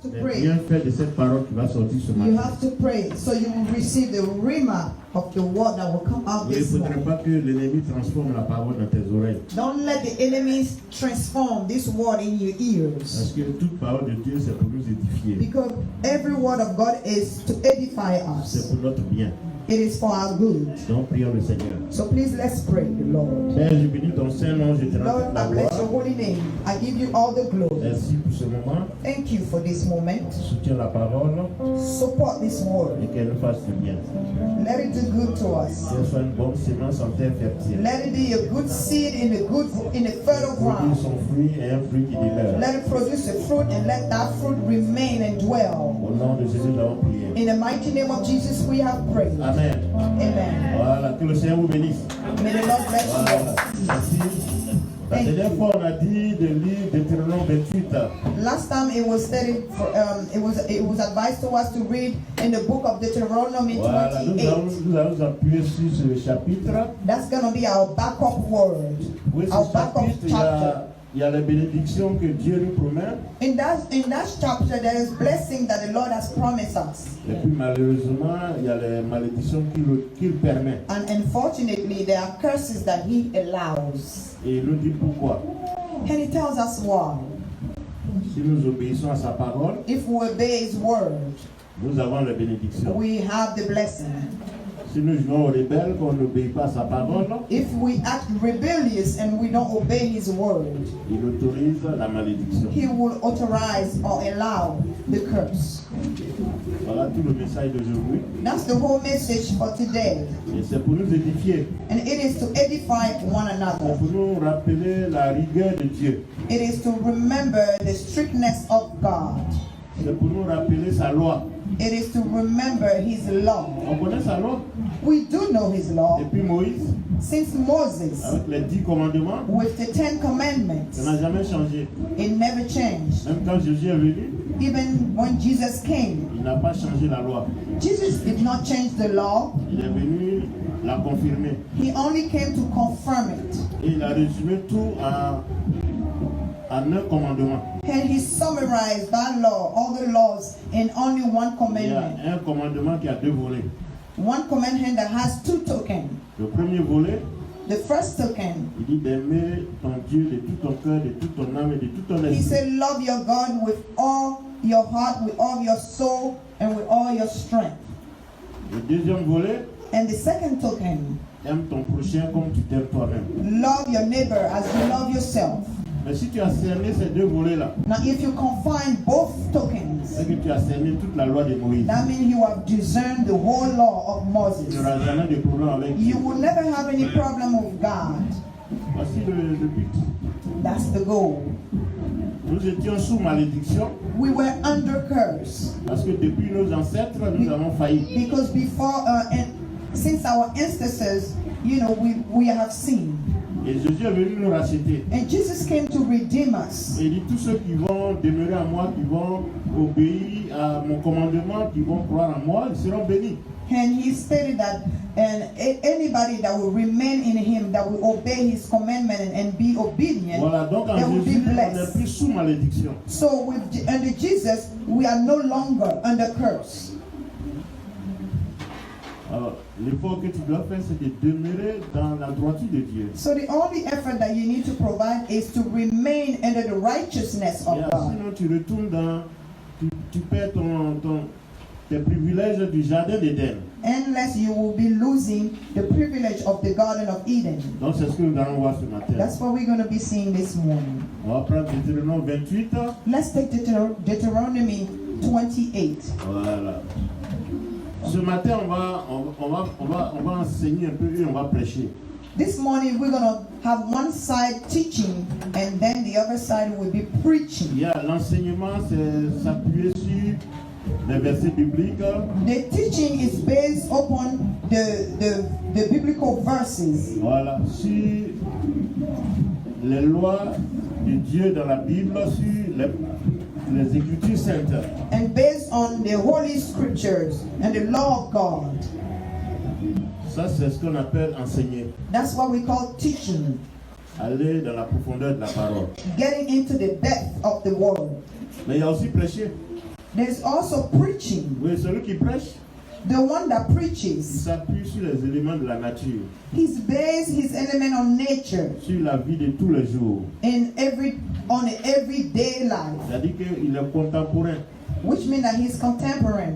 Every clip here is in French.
to les pray. bienfaits de cette parole qui va sortir ce You matin. have to pray so you will receive the rhema of the word that will come out Il ne this faudrait morning. pas que l'ennemi transforme la parole dans tes oreilles. Don't let the enemies transform this word in your Parce ears. que toute parole de Dieu, c'est pour nous édifier. Because every word of God is to edify C'est us. pour notre bien. It is for our good. Donc, prions le Seigneur. So please let's pray, Lord. Père, je bénis ton Saint-Nom, je te rends Lord, toute la I bless your gloire. holy name. I give you all the glory. Merci pour ce moment. Thank you for this moment. Soutiens la parole Support this word. et qu'elle nous fasse du bien. Let it do good to us. Qu'elle soit une bonne sémence en terre fertile. Let it be a good seed in the fertile Produire ground. son fruit et un fruit qui demeure. Let it produce a fruit and let that fruit remain and dwell. Au nom de Jésus, nous avons prié. In the mighty name of Jesus, we have prayed. Amen. Amen. Voilà, que le Seigneur vous bénisse. May the Lord bless Voilà, you. merci. La dernière fois, on a dit de lire Deutéronome 28. Last time it was stated, it was advised to us to read in the book of Deuteronomy Voilà, nous 28. allons nous appuyer sur ce chapitre. That's going to be our backup word, Oui, ce our backup chapitre, chapter. il y a les bénédictions que Dieu nous promet. In that chapter, there is blessing that the Lord has promised us. Et puis malheureusement, il y a les malédictions qu'il permet. And unfortunately, there are curses that He allows. Et il nous dit pourquoi. And He tells us why. Si nous obéissons à sa parole, If we obey His word, nous avons les bénédictions. we have the blessing. Si nous jouons aux rebelles, qu'on n'obéit pas à sa parole, If we act rebellious and we don't obey His word, il autorise la malédiction. He will authorize or allow the curse. Voilà tout le message d'aujourd'hui. That's the whole message for today. Et c'est pour nous édifier. And it is to edify one C'est another. pour nous rappeler la rigueur de Dieu. It is to remember the strictness of God. C'est pour nous rappeler sa loi. It is to remember His law. On connaît sa loi. We do know His law. Depuis Moïse, Since Moses, avec les 10 commandements, with the 10 Commandments, ça n'a jamais changé. it never changed. Même quand Jésus est venu, Even when Jesus came, il n'a pas changé la loi. Jesus did not change the law. Il est venu la confirmer. He only came to confirm it. Et il a résumé tout en un commandement. And He summarized that law, all the laws, in only one Il y a commandment. un commandement qui a 2 volets. One commandment that has 2 tokens. Le premier volet, The first token, il dit d'aimer ton Dieu de tout ton cœur, de toute ton âme et de tout ton He esprit. said, love your God with all your heart, with all your soul, and with all your strength. Le deuxième volet, And the second token, aime ton prochain comme tu t'aimes toi-même. love your neighbor as you love yourself. Mais si tu as cerné ces 2 volets-là, Now, if you confine both tokens, c'est que tu as cerné toute la loi de Moïse. that means you have discerned the whole law of Il Moses. n'y aura jamais de problème avec You Dieu. will never have any problem with God. Voici le but. That's the goal. Nous étions sous malédiction We were under curse parce que depuis nos ancêtres, nous avons failli. because before and since our ancestors, we have sinned. Et Jésus est venu nous racheter. And Jesus came to redeem us. Et il dit tous ceux qui vont demeurer à moi, qui vont obéir à mon commandement, qui vont croire en moi, ils seront bénis. And He stated that anybody that will remain in Him, that will obey His commandment and be obedient, Voilà, donc en they will be Jésus, on n'est blessed. plus sous malédiction. So under Jesus, we are no longer under curse. Alors, l'effort que tu dois faire, c'est de demeurer dans la droiture de Dieu. So the only effort that you need to provide is to remain under the righteousness of Et God. sinon, tu retournes dans... Tu perds tes privilèges du jardin d'Éden. Unless you will be losing the privilege of the Garden of Eden. Donc, c'est ce que nous allons voir ce matin. That's what we're going to be seeing this morning. On va prendre Deutéronome 28. Let's take Deuteronomy 28. Voilà. Ce matin, on va enseigner un peu et on va prêcher. This morning we're going to have one side teaching and then the other side will be preaching. Il y a l'enseignement, c'est s'appuyer sur les versets bibliques. The teaching is based upon the biblical verses. Voilà, sur les lois de Dieu dans la Bible, sur les Écritures saintes. And based on the Holy Scriptures and the law of God. Ça, c'est ce qu'on appelle enseigner. That's what we call teaching. Aller dans la profondeur de la parole. Getting into the depth of the word. Mais il y a aussi prêcher. There's also preaching. Oui, celui qui prêche, The one that il preaches, s'appuie sur les éléments de la nature, he's based his element on nature, sur la vie de tous les jours. on everyday life, C'est-à-dire qu'il est contemporain. which means that he's contemporary.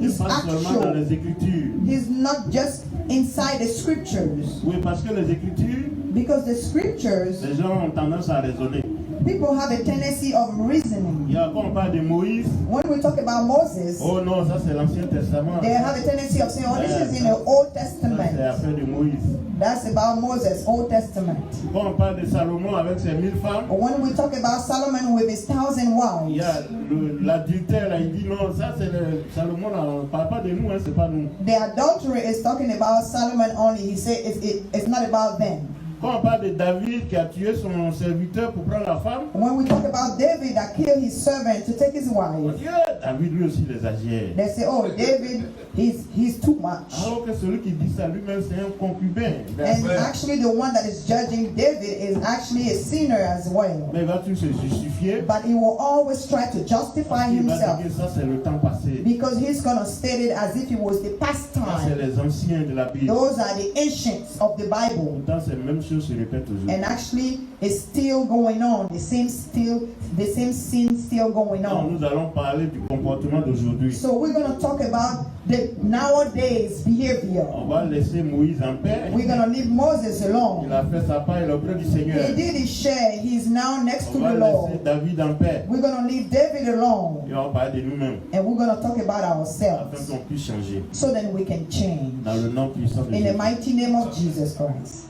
Il He's n'est pas seulement dans actual. les Écritures. He's not just inside the scriptures. Oui, parce que les Écritures, Because the scriptures, les gens ont tendance à raisonner. people have a tendency of reasoning. Il y a quand on parle de Moïse, When we talk about Moses, oh non, ça c'est l'Ancien Testament. they have a tendency of saying, oh, this is in the Ça Old c'est Testament. affaire de Moïse. That's about Moses, Old Testament. Quand on parle de Salomon avec ses 1000 femmes, But when we talk about Solomon with his 1,000 il y wives, a l'adultère là, il dit non, ça c'est Salomon là, on ne parle pas de nous, hein, c'est pas nous. the adultery is talking about Solomon only. He said it's not about them. Quand on parle de David qui a tué son serviteur pour prendre la femme, When we talk about David that killed his servant to take his on wife, dit David lui aussi les exagère. they say, oh, David, he's too much. Alors que celui qui dit ça lui-même c'est un concubin. And actually the one that is judging David is actually a sinner as well. Mais va-t-il se justifier? But he will always try to justify Il va himself dire ça c'est le temps passé. because he's going to state it as if it was the past Ça c'est time. les anciens de la Bible. Those are the ancients of the Bible. Pourtant ces mêmes choses se répètent aujourd'hui. And actually it's still going on. The same sin still going Non, on. nous allons parler du comportement d'aujourd'hui. So we're going to talk about the nowadays behavior. On va laisser Moïse en paix. We're going to leave Moses Il alone. a fait sa part, il est auprès du Seigneur. He did his share. He's now next to On va the laisser Lord. David en paix. We're going to leave David alone. Et on va parler de nous-mêmes. And we're going to talk about Afin ourselves qu'on puisse changer. so that we can change. Dans le nom puissant de In the Jésus. mighty name of Jesus Christ.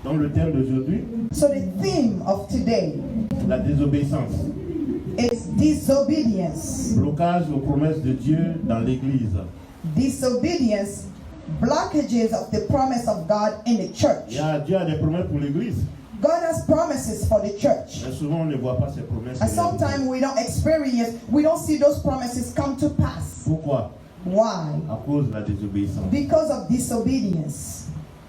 Donc le thème d'aujourd'hui, So the theme of today la désobéissance. is disobedience. Blocage aux promesses de Dieu dans l'Église. Disobedience, blockages of the promise of God in the church. Dieu a des promesses pour l'Église. God has promises for the church. Mais souvent on ne voit pas ces promesses. And sometimes we don't experience, we don't see those promises come to pass. Pourquoi? Why? À cause de la désobéissance. Because of disobedience.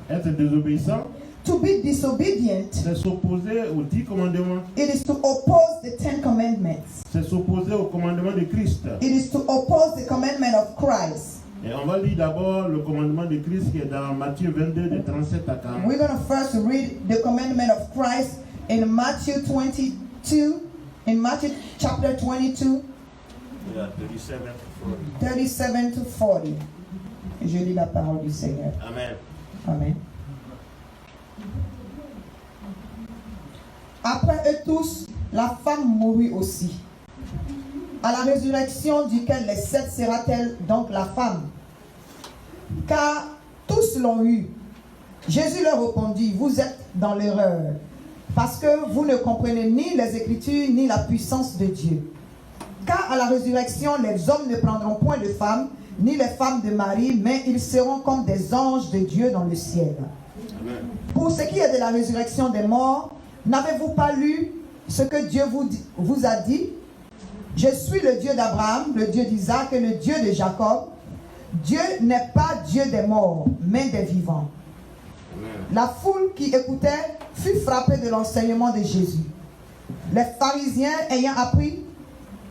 Être désobéissant, To be disobedient, c'est s'opposer aux 10 commandements. it is to oppose the 10 commandments. C'est s'opposer au commandement de Christ. It is to oppose the commandment of Christ. Et on va lire d'abord le commandement de Christ qui est dans Matthieu 22, de 37 à 40. We're going to first read the commandment of Christ in Matthew 22, in Matthew chapter 22, Yeah, 37 to 40. 37 to 40. Je lis la parole du Seigneur. Amen. Amen. Après eux tous, la femme mourut aussi. À la résurrection duquel les 7 sera-t-elle donc la femme? Car tous l'ont eu. Jésus leur répondit, vous êtes dans l'erreur, parce que vous ne comprenez ni les Écritures ni la puissance de Dieu. Car à la résurrection, les hommes ne prendront point de femmes, ni les femmes de Marie, mais ils seront comme des anges de Dieu dans le ciel. Amen. Pour ce qui est de la résurrection des morts, n'avez-vous pas lu ce que Dieu vous a dit? Je suis le Dieu d'Abraham, le Dieu d'Isaac et le Dieu de Jacob. Dieu n'est pas Dieu des morts, mais des vivants. Amen. La foule qui écoutait fut frappée de l'enseignement de Jésus. Les pharisiens ayant appris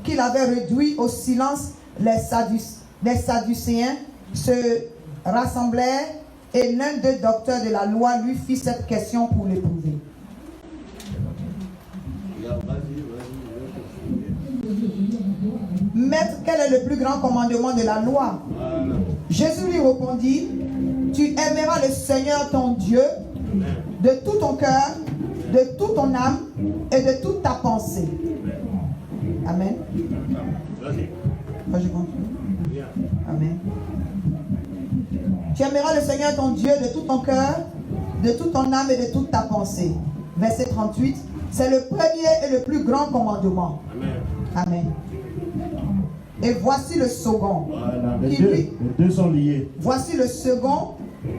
qu'il avait réduit au silence les Sadducéens se rassemblèrent et l'un des docteurs de la loi lui fit cette question pour l'éprouver. Maître, quel est le plus grand commandement de la loi? Voilà. Jésus lui répondit, tu aimeras le Seigneur ton Dieu de tout ton cœur, de toute ton âme et de toute ta pensée. Amen. Vas-y. Moi, je continue. Bien. Amen. Tu aimeras le Seigneur ton Dieu de tout ton cœur, de toute ton âme et de toute ta pensée. Verset 38. C'est le premier et le plus grand commandement. Amen. Amen. Et voici le second. Voilà. Qui lui- Les deux sont liés. Voici le second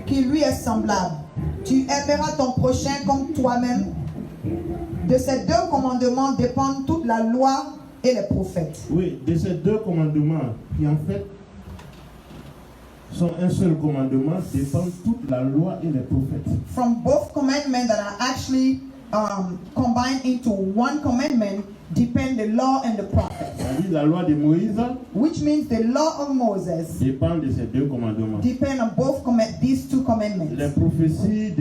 qui lui est semblable. Tu aimeras ton prochain comme toi-même. De ces 2 commandements dépendent toute la loi et les prophètes. Oui, de ces 2 commandements qui en fait sont un seul commandement dépendent toute la loi et les prophètes. From both commandments that are actually combined into one commandment depend the law and the prophets, C'est-à-dire la loi de Moïse which means the law of Moses dépend de ces deux commandements. depend on these two Les commandments. prophéties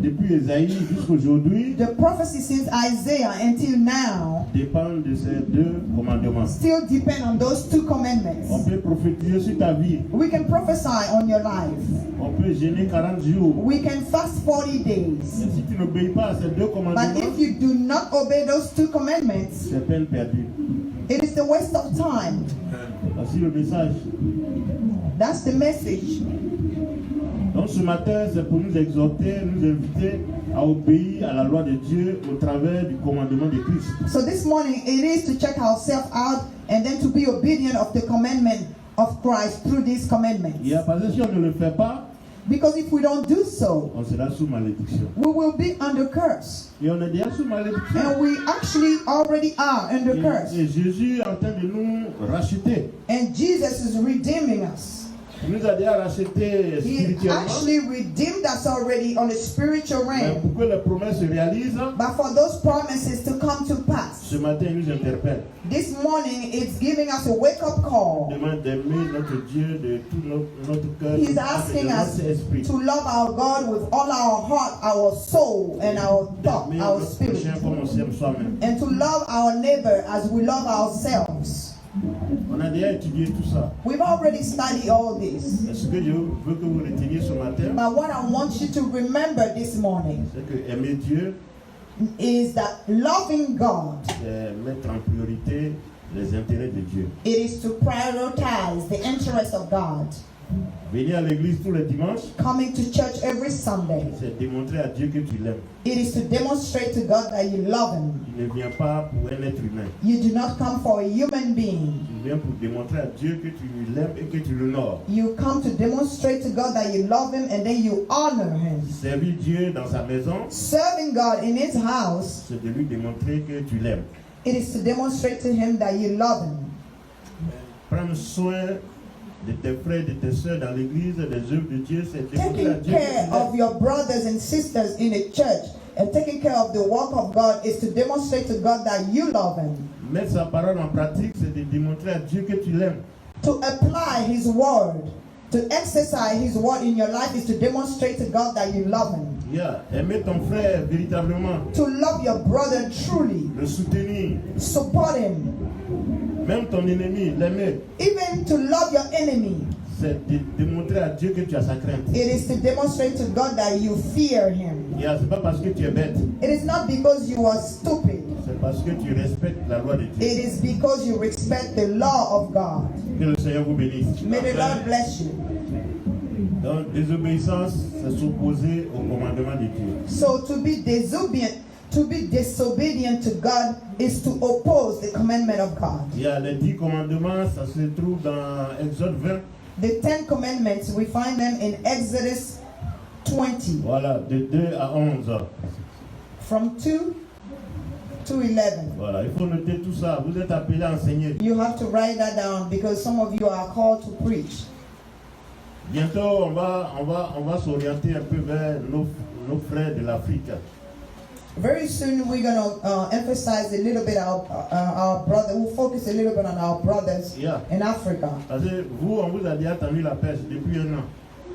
depuis Ésaïe jusqu'aujourd'hui The prophecy since Isaiah until now dépendent de ces deux commandements. still depend on those two On commandments. peut prophétiser sur ta vie. We can prophesy on your life. On peut jeûner 40 jours. We can fast 40 Mais days. si tu n'obéis pas à ces deux But commandements, if you do not obey those two commandments, c'est peine perdue. it is a waste of time. Voici le message. That's the message. Donc ce matin, c'est pour nous exhorter, nous inviter à obéir à la loi de Dieu au travers du commandement de Christ. So this morning it is to check ourselves out and then to be obedient of the commandment of Christ through these commandments. Parce que si on ne le fait pas, Because if we don't do so, on sera sous malédiction. we will be under curse. Et on est déjà sous malédiction. And we actually already are under curse. Et Jésus est en train de nous racheter. And Jesus is redeeming us. Il nous a déjà racheté He spirituellement. actually redeemed us already on the spiritual Mais realm. pour que les promesses se réalisent, But for those promises to come to pass, ce matin, il nous interpelle. this morning it's giving us a wake-up call. Demande d'aimer notre Dieu de tout notre cœur, He's de asking us notre esprit. to love our God with all our heart, our soul, and our thought, D'aimer our notre spirit. prochain comme on s'aime soi-même. And to love our neighbor as we love ourselves. On a déjà étudié tout ça. We've already studied all this. Mais ce que je veux que vous reteniez ce matin, But what I want you to remember this morning c'est que aimer Dieu, is that loving God, c'est mettre en priorité les intérêts de Dieu. it is to prioritize the interests of God. Venir à l'église tous les dimanches, Coming to church every Sunday, c'est démontrer à Dieu que tu l'aimes. it is to demonstrate to God that you love Him. Tu ne viens pas pour un être humain. You do not come for a human being. Tu viens pour démontrer à Dieu que tu l'aimes et que tu l'honores. You come to demonstrate to God that you love Him and then you honor Him. Servir Dieu dans sa maison, Serving God in His house, c'est de lui démontrer que tu l'aimes. it is to demonstrate to Him that you love Him. Prendre soin de tes frères et de tes soeurs dans l'église, des œuvres de Dieu, c'est démontrer à Taking Dieu que care tu of l'aimes. your brothers and sisters in the church and taking care of the work of God is to demonstrate to God that you love Him. Mettre sa parole en pratique, c'est de démontrer à Dieu que tu l'aimes. To apply His word, to exercise His word in your life is to demonstrate to God that you love Him. Aimer ton frère véritablement, To love your brother truly, le soutenir, support him, même ton ennemi, l'aimer, even to love your enemy. c'est de démontrer à Dieu que tu as sa crainte. It is to demonstrate to God that you fear Him. C'est pas parce que tu es bête, It is not because you are stupid. c'est parce que tu respectes la loi de Dieu. It is because you respect the law of God. Que le Seigneur vous bénisse. May the Lord bless you. Donc, désobéissance, c'est s'opposer au commandement de Dieu. So to be disobedient to God is to oppose the commandment of God. Les 10 commandements, ça se trouve dans Exode 20. The 10 commandments, we find them in Exodus 20, Voilà, de 2 à 11. from 2 to 11. Voilà, il faut noter tout ça. Vous êtes appelés à enseigner. You have to write that down because some of you are called to preach. Bientôt, on va s'orienter un peu vers nos frères de l'Afrique. Very soon we're going to emphasize a little bit our brother. We'll focus a little bit on our brothers in Africa. Parce que vous, on vous a déjà tendu la perche depuis un an.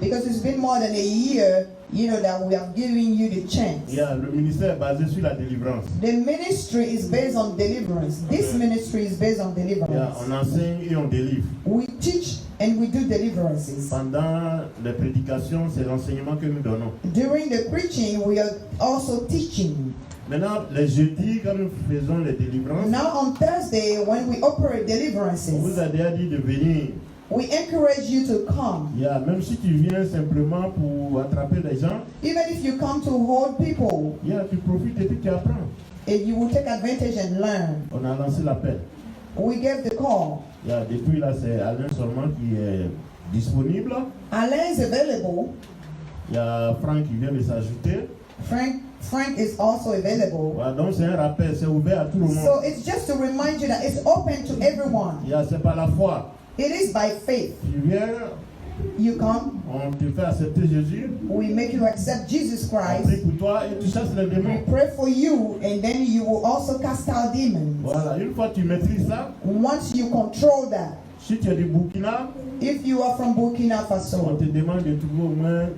Because it's been more than a year, that we are giving you the chance. Le ministère est basé sur la délivrance. The ministry is based on deliverance. This ministry is based on deliverance. On enseigne et on délivre. We teach and we do deliverances. Pendant les prédications, c'est l'enseignement que nous donnons. During the preaching, we are also teaching. Maintenant, les jeudis, quand nous faisons les délivrances, Now on Thursday, when we operate deliverances, on vous a déjà dit de venir. we encourage you to come. Même si tu viens simplement pour attraper les gens, Even if you come to hold people, tu profites et puis tu apprends. if you will take advantage and learn. On a lancé l'appel. We gave the call. Depuis là, c'est Alain seulement qui est disponible. Alain is available. Il y a Franck qui vient de s'ajouter. Frank is also available. Donc c'est un rappel, c'est ouvert à tout le monde. So it's just to remind you that it's open to everyone. C'est par la foi. It is by faith. Tu viens, You come, on te fait accepter Jésus, we make you accept Jesus on Christ. prie pour toi et tu chasses les We démons. pray for you, and then you will also cast out demons. Voilà, une fois que tu maîtrises ça, Once you control that, si tu es du Burkina, if you are from Burkina on Faso, te demande de trouver au moins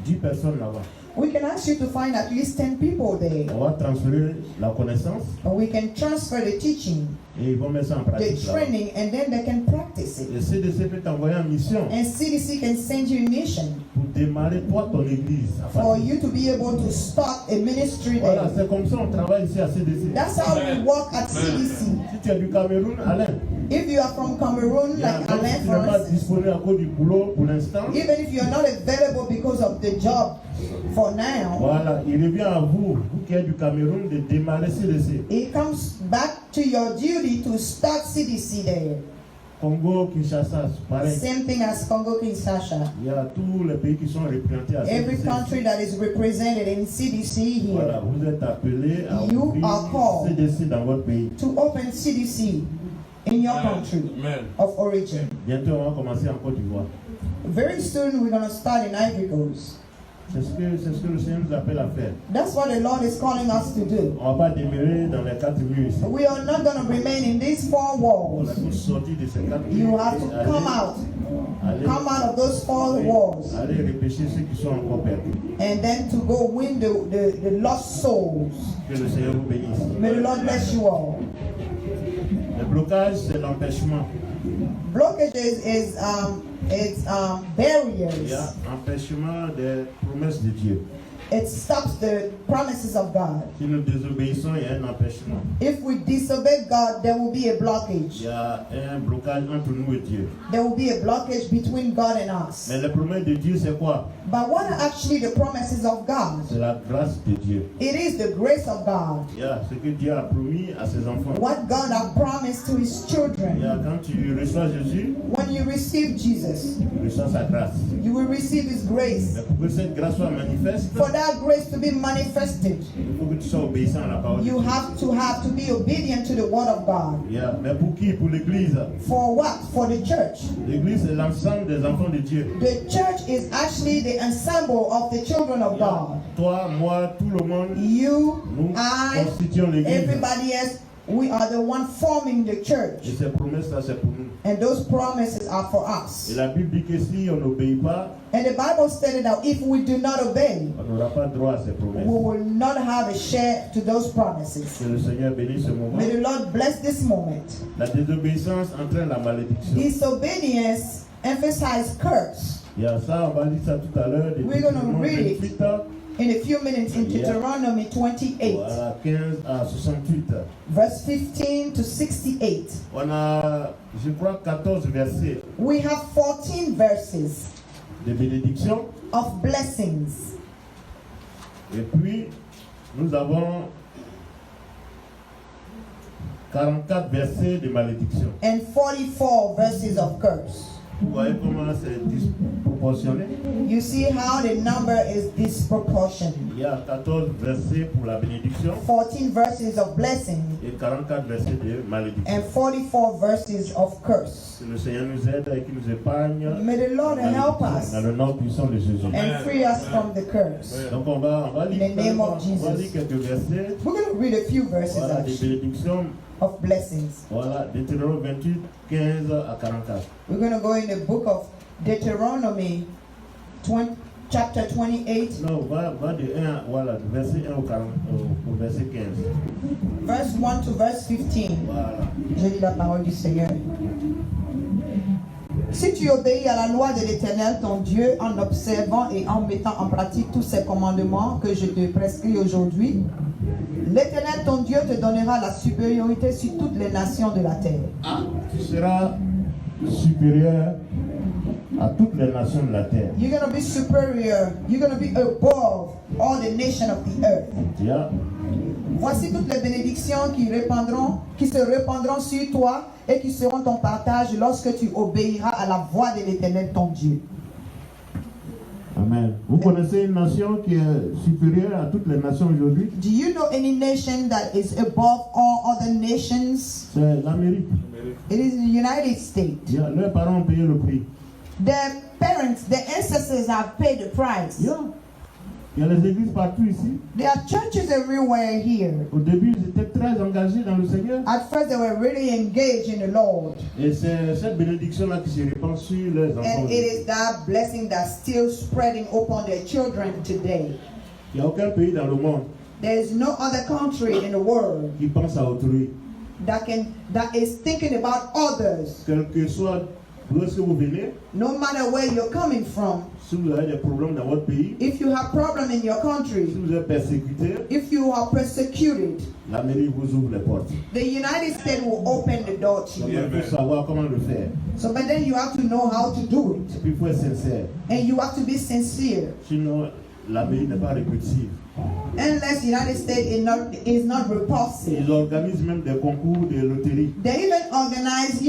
10 personnes là-bas. we can ask you to find at least 10 people there. On va transférer la connaissance And we can transfer the teaching, et ils vont mettre ça en the pratique là-bas. training, and then they can practice it. Le CDC peut t'envoyer en mission And CDC can send you a mission pour démarrer toi ton église. à for partir. you to be able to start a ministry Voilà, there. c'est comme ça on travaille ici à CDC. That's how we work at CDC. Si tu es du Cameroun, Alain, If you are from Cameroon, yeah, like même Alain, si tu for n'es pas instance, disponible à cause du boulot pour l'instant, even if you're not available because of the job for now, voilà, il revient à vous, vous qui êtes du Cameroun, de démarrer CDC. it comes back to your duty to start CDC there. Congo, Kinshasa, c'est pareil. Same thing as Congo Kinshasa. Il y a tous les pays qui sont représentés à Every CDC. country that is represented in CDC Voilà, here vous êtes appelés à You ouvrir are called. CDC dans votre pays. to open CDC in your country Amen. of origin. Bientôt, on va commencer en Côte d'Ivoire. Very soon we're going to start in Ivory Coast. C'est ce que le Seigneur nous appelle à faire. That's what the Lord is calling us to do. On ne va pas demeurer dans les 4 murs ici. We are not going to remain in these four On walls. a tous sorti de ces 4 You murs. have to et come out. aller, Come out of those four walls. aller repêcher ceux qui sont encore perdus. And then to go win the lost souls. Que le Seigneur vous bénisse. May the Lord bless you all. Le blocage, c'est l'empêchement. Blockages is Il y barriers. a empêchement des promesses de Dieu. It stops the promises of God. Si nous désobéissons, il y a un empêchement. If we disobey God, there will be a Il blockage. y a un blocage entre nous et Dieu. There will be a blockage between God and us. Mais les promesses de Dieu, c'est quoi? But what are actually the promises of God? C'est la grâce de Dieu. It is the grace of God. Il y a ce que Dieu a promis à ses enfants. What God has promised to His Il y children. a quand tu reçois Jésus, When you receive Jesus, tu reçois sa grâce. you will receive His grace. Mais pour que cette grâce soit manifeste, For that grace to be manifested, il faut que tu sois obéissant à la parole de you Dieu. have to be obedient to the word of God. Yeah. Mais pour qui? Pour l'Église. For what? For the church. L'Église, c'est l'ensemble des enfants de Dieu. The church is actually the ensemble of the children of Yeah. God. Toi, moi, tout le monde, You, nous I, constituons l'Église. everybody else, we are the one forming the Et church. ces promesses-là, c'est pour nous. And those promises are for Et us. la Bible dit que si on n'obéit pas, And the Bible stated that if we do not obey, on n'aura pas droit à ces promesses. we will not have a share to those promises. Que le Seigneur bénisse ce moment. May the Lord bless this moment. La désobéissance entraîne la malédiction. Disobedience emphasizes curse. Il y a ça, on va lire ça tout à l'heure. de We're gonna Deutéronome read it. 28, In a few minutes in Deuteronomy 28, voilà, 15 à 68. verse 15 to 68. On a, je crois, 14 versets We have 14 verses de bénédiction. of blessings. Et puis, nous avons 44 versets de malédiction. And 44 verses of curse. Vous voyez comment c'est disproportionné? You see how the number is disproportionate. Il y a 14 versets pour la bénédiction 14 verses of blessing et 44 versets de malédiction. and 44 verses of curse. Que le Seigneur nous aide et qu'il nous épargne May the Lord help dans us le nom puissant de Jésus. and free us from the curse. Donc on va lire, In the name of on va Jesus. lire quelques versets, We're going to read a few verses voilà, des actually bénédictions, of blessings. voilà, Deutéronome 28, 15 à 44. We're going to go in the book of Deuteronomy 20, chapter 28, Non, va de 1, voilà, du verset 1 au verset 15. verse 1 to verse 15. Voilà. Je lis la parole du Seigneur. Si tu obéis à la loi de l'Éternel, ton Dieu, en observant et en mettant en pratique tous ces commandements que je te prescris aujourd'hui, l'Éternel, ton Dieu, te donnera la supériorité sur toutes les nations de la terre. Ah, tu seras supérieur à toutes les nations de la terre. You're going to be superior. You're going to be above all the nations of the earth. Yeah. Voici toutes les bénédictions qui se répandront sur toi et qui seront ton partage lorsque tu obéiras à la voix de l'Éternel, ton Dieu. Amen. Vous connaissez une nation qui est supérieure à toutes les nations aujourd'hui? Do you know any nation that is above all other nations? C'est l'Amérique. It is the United States. Yeah, leurs parents ont payé le prix. Their parents, their ancestors have paid the price. Yeah. Il y a les églises partout ici. There are churches everywhere here. Au début, ils étaient très engagés dans le Seigneur. At first, they were really engaged in the Lord. Et c'est cette bénédiction-là qui se répand sur les enfants. And it is that blessing that's still spreading upon their children today. Il n'y a aucun pays dans le monde There is no other country in the world qui pense à autrui. that is thinking about others. Quel que soit d'où est-ce que vous venez, No matter where you're coming from, si vous avez des problèmes dans votre pays, if you have problem in your si country, vous êtes persécuté, if you are persecuted, l'Amérique vous ouvre les portes. the United States will open the door to Donc, you. il faut savoir comment le faire. So, but then you have to know how to do it. Et puis, il faut être sincère. And you have to be sincere. Sinon, l'Amérique n'est pas répétitive. Unless the United States is not repulsive. Ils organisent même des concours de loterie. They even organize,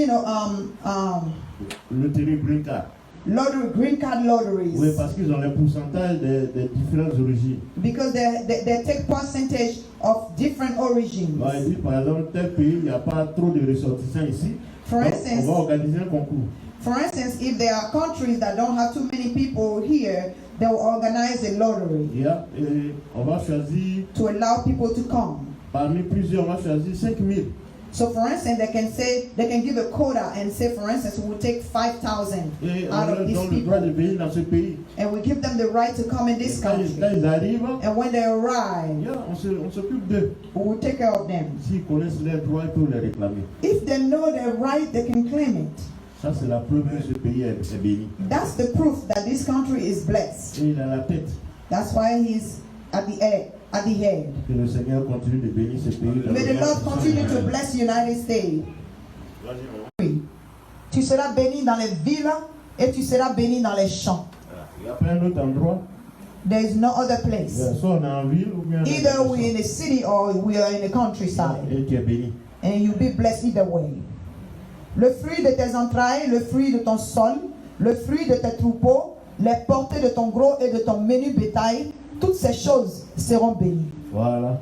Loterie Green Card. green card lotteries. Oui, parce qu'ils ont les pourcentages des différentes origines. Because they take percentage of different origins. Bah, ils disent, par exemple, tel pays, il n'y a pas trop de ressortissants ici. For Donc, instance, on va organiser un concours. For instance, if there are countries that don't have too many people here, they will organize a lottery Et on va choisir, to allow people to come. parmi plusieurs, on va choisir 5000. So, for instance, they can give a quota and say, for instance, we'll take 5,000 Et on out leur of these donne le droit de people, venir dans ce pays. and we give them the right to come in this Quand country. ils arrivent, And when they arrive, on s'occupe d'eux. we will take care of them. S'ils connaissent leurs droits, ils peuvent les réclamer. If they know their right, they can claim it. Ça, c'est la preuve que ce pays est béni. That's the proof that this country is blessed. Et il a la tête. That's why he's at the head. Que le Seigneur continue de bénir ce pays. May the Lord continue to bless the United States. Tu seras béni dans les villes et tu seras béni dans les champs. Il n'y a pas un autre endroit. There is no other place. Soit on est en ville ou bien Either we're in a city or we are in the countryside. Et tu es béni. And you'll be blessed either way. Le fruit de tes entrailles, le fruit de ton sol, le fruit de tes troupeaux, les portées de ton gros et de ton menu bétail, toutes ces choses seront bénies. Voilà.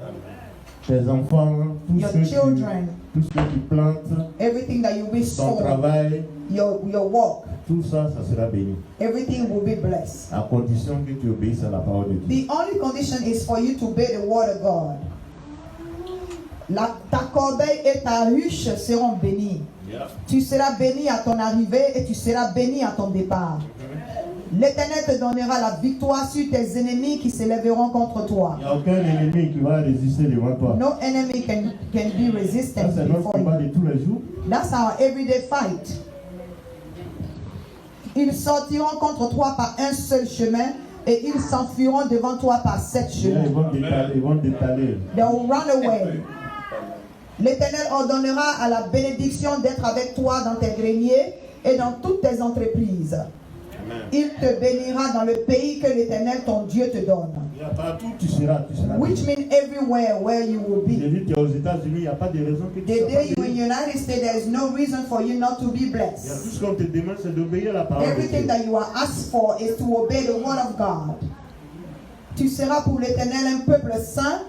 Tes enfants, tous Your ceux children, qui plantent, everything that you will ton sow, travail, your work, tout ça, ça sera béni. everything will be blessed. À condition que tu obéisses à la parole de Dieu. The only condition is for you to obey the word of God. Ta corbeille et ta ruche seront bénies. Yeah. Tu seras béni à ton arrivée et tu seras béni à ton départ. L'Éternel te donnera la victoire sur tes ennemis qui s'élèveront contre toi. Il n'y a aucun ennemi qui va résister devant toi. No enemy can be Ça, resistant c'est notre before combat you. de tous les jours. That's our everyday fight. Ils sortiront contre toi par un seul chemin et ils s'enfuiront devant toi par 7 chemins. Ils vont détaler. They will run away. L'Éternel ordonnera à la bénédiction d'être avec toi dans tes greniers et dans toutes tes entreprises. Amen. Il te bénira dans le pays que l'Éternel ton Dieu te donne. Partout tu seras Which béni. means everywhere where you will J'ai be. dit, tu es aux États-Unis, il n'y a pas de raison que tu The sois day pas you're in béni. the United States, there is no reason for you not to be Il y a tout blessed. ce qu'on te demande, c'est d'obéir à la parole de Everything Dieu. that you are asked for is to obey the word of God. Tu seras pour l'Éternel un peuple saint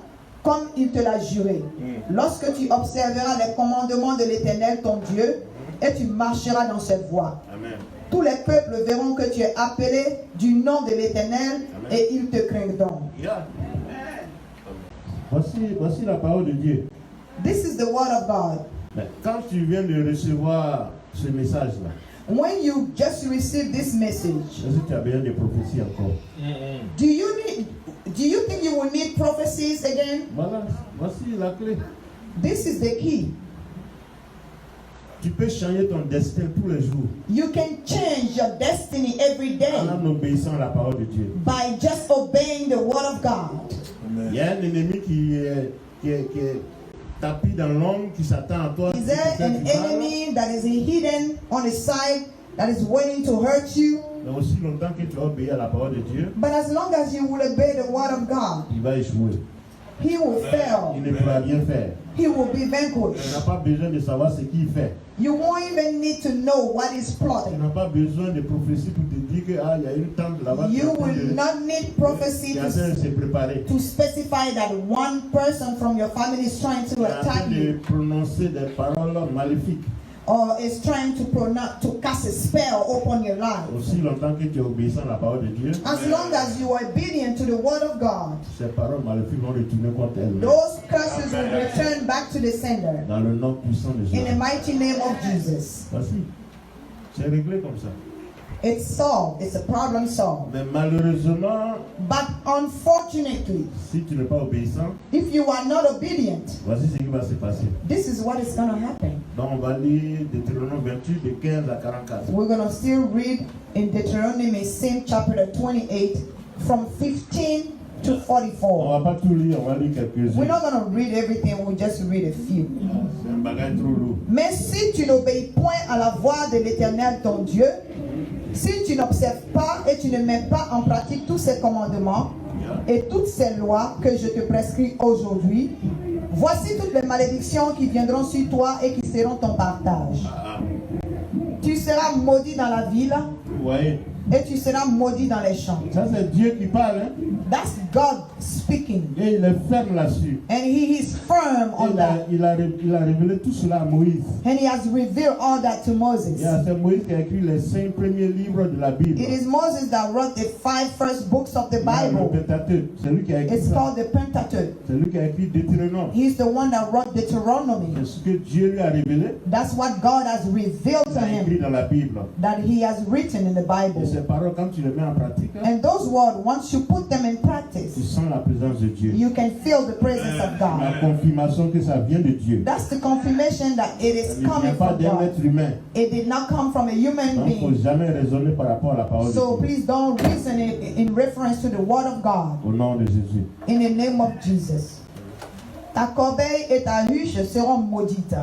comme il te l'a juré. Lorsque tu observeras les commandements de l'Éternel ton Dieu et tu marcheras dans cette voie. Amen. Tous les peuples verront que tu es appelé du nom de l'Éternel et ils te craindront. Yeah. Voici la parole de Dieu. This is the word of God. Mais quand tu viens de recevoir ce message-là, When you just receive this message, est-ce que tu as besoin de prophéties encore? do you think you will need prophecies again? Voilà, voici la clé. This is the key. Tu peux changer ton destin tous les jours You can change your destiny every day en obéissant à la parole de Dieu. by just obeying the word of God. Il y a un ennemi qui est tapis dans l'ombre, qui s'attend à toi. Is there an enemy that is hidden on the side that is waiting to hurt you? Mais aussi longtemps que tu vas obéir à la parole de Dieu, But as long as you will obey the word of God, il va échouer. he will fail. Il ne pourra rien faire. He will be Tu vanquished. n'as pas besoin de savoir ce qu'il fait. You won't even need to know what is Tu plotting. n'as pas besoin de prophétie pour te dire que il y a une tente là-bas qui est You en train will not need prophecy qui est en train de se préparer. to specify that one person from your family is trying to Qui est en train attack de you, prononcer des paroles maléfiques. or is trying to cast a spell upon your life. Aussi longtemps que tu es obéissant à la parole de Dieu, As long as you are obedient to the word of God, ces paroles maléfiques vont retourner contre elles. those curses will return back to the sender. Dans le nom puissant de In the Jésus. mighty name of Jesus. Voici. C'est réglé comme ça. It's solved. It's a problem solved. Mais malheureusement, But unfortunately, si tu n'es pas obéissant, if you are not obedient, voici ce qui va se passer. this is what is going to happen. Donc on va lire Deutéronome 28 de 15 à 44. We're going to still read in Deuteronomy, same chapter 28, from 15 to On 44. va pas tout lire, on va lire quelques-uns. We're not going to read everything, we'll just read a few. C'est un bagage trop lourd. Mais si tu n'obéis point à la voix de l'Éternel ton Dieu, si tu n'observes pas et tu ne mets pas en pratique tous ses commandements et toutes ces lois que je te prescris aujourd'hui, voici toutes les malédictions qui viendront sur toi et qui seront ton partage. Tu seras maudit dans la ville Vous voyez, et tu seras maudit dans les champs. ça c'est Dieu qui parle. Hein? That's God speaking. Et il est ferme là-dessus. And he is firm on that. Il a révélé tout cela à Moïse. And he has revealed all that to Moses. C'est Moïse qui a écrit les 5 premiers livres de la Bible. It is Moses that wrote the 5 first books of the Le Bible. Pentateuque, c'est lui qui a écrit It's ça. called the Pentateuch. C'est lui qui a écrit Deutéronome. He's the one that wrote Deuteronomy. C'est ce que Dieu lui a révélé. That's what God has revealed Il to a écrit him, dans la Bible. that he has written in the Et Bible. ces paroles, quand tu les mets en pratique, hein, And those words, once you put them in tu practice, sens la présence de Dieu. you can feel the presence of La God. confirmation que ça vient de Dieu. That's the confirmation that it Ça is ne vient coming pas from d'un God. être humain. It did not come from a human Donc, il ne faut being. jamais raisonner par rapport à la parole So de Dieu. please don't reason it in reference to the word of God. Au nom de Jésus. In the name of Jesus. Ta corbeille et ta huche seront maudites.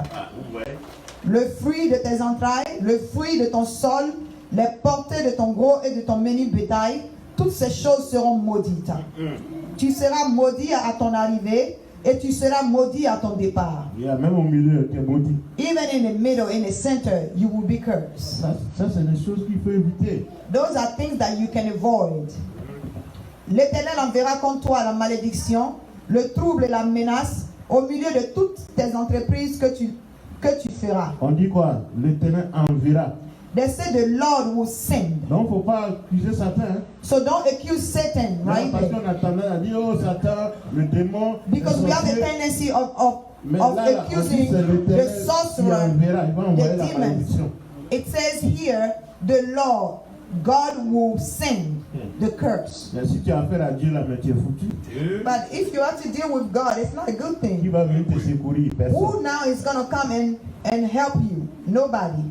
Le fruit de tes entrailles, le fruit de ton sol, les portées de ton gros et de ton menu bétail, toutes ces choses seront maudites. Tu seras maudit à ton arrivée et tu seras maudit à ton départ. Il y a même au milieu, tu es maudit. Even in the middle, in the center, you will be cursed. Ça c'est des choses qu'il faut éviter. Those are things that you can avoid. L'Éternel enverra contre toi la malédiction, le trouble et la menace au milieu de toutes tes entreprises que tu feras. On dit quoi? L'Éternel enverra. They say the Lord will send. Donc, il ne faut pas accuser Satan. Hein? So don't accuse Satan, right? Parce qu'on a tendance à dire, oh Satan, le démon. Because we have a tendency of accusing the sorcerer, the demons. It says here, the Lord, God will send the curse. Mais si tu as affaire à Dieu, là, mais tu es foutu. But if you have to deal with God, it's not a good Qui thing. va venir te secourir? Personne. Who now is going to come and help you? Nobody.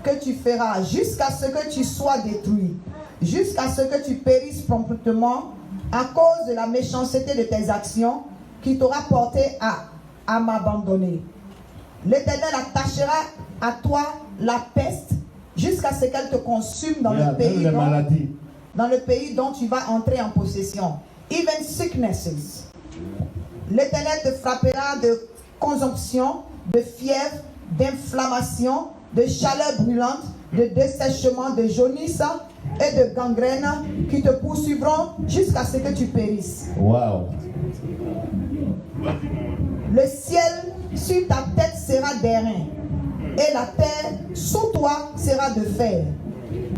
Que tu feras jusqu'à ce que tu sois détruit, jusqu'à ce que tu périsses promptement à cause de la méchanceté de tes actions qui t'aura porté à m'abandonner. L'Éternel attachera à toi la peste jusqu'à ce qu'elle te consume dans le pays dont tu vas entrer en possession. Even sicknesses. L'Éternel te frappera de consomption, de fièvre, d'inflammation, de chaleur brûlante, de dessèchement, de jaunisse et de gangrène qui te poursuivront jusqu'à ce que tu périsses. Wow. Le ciel sur ta tête sera d'airain et la terre sous toi sera de fer.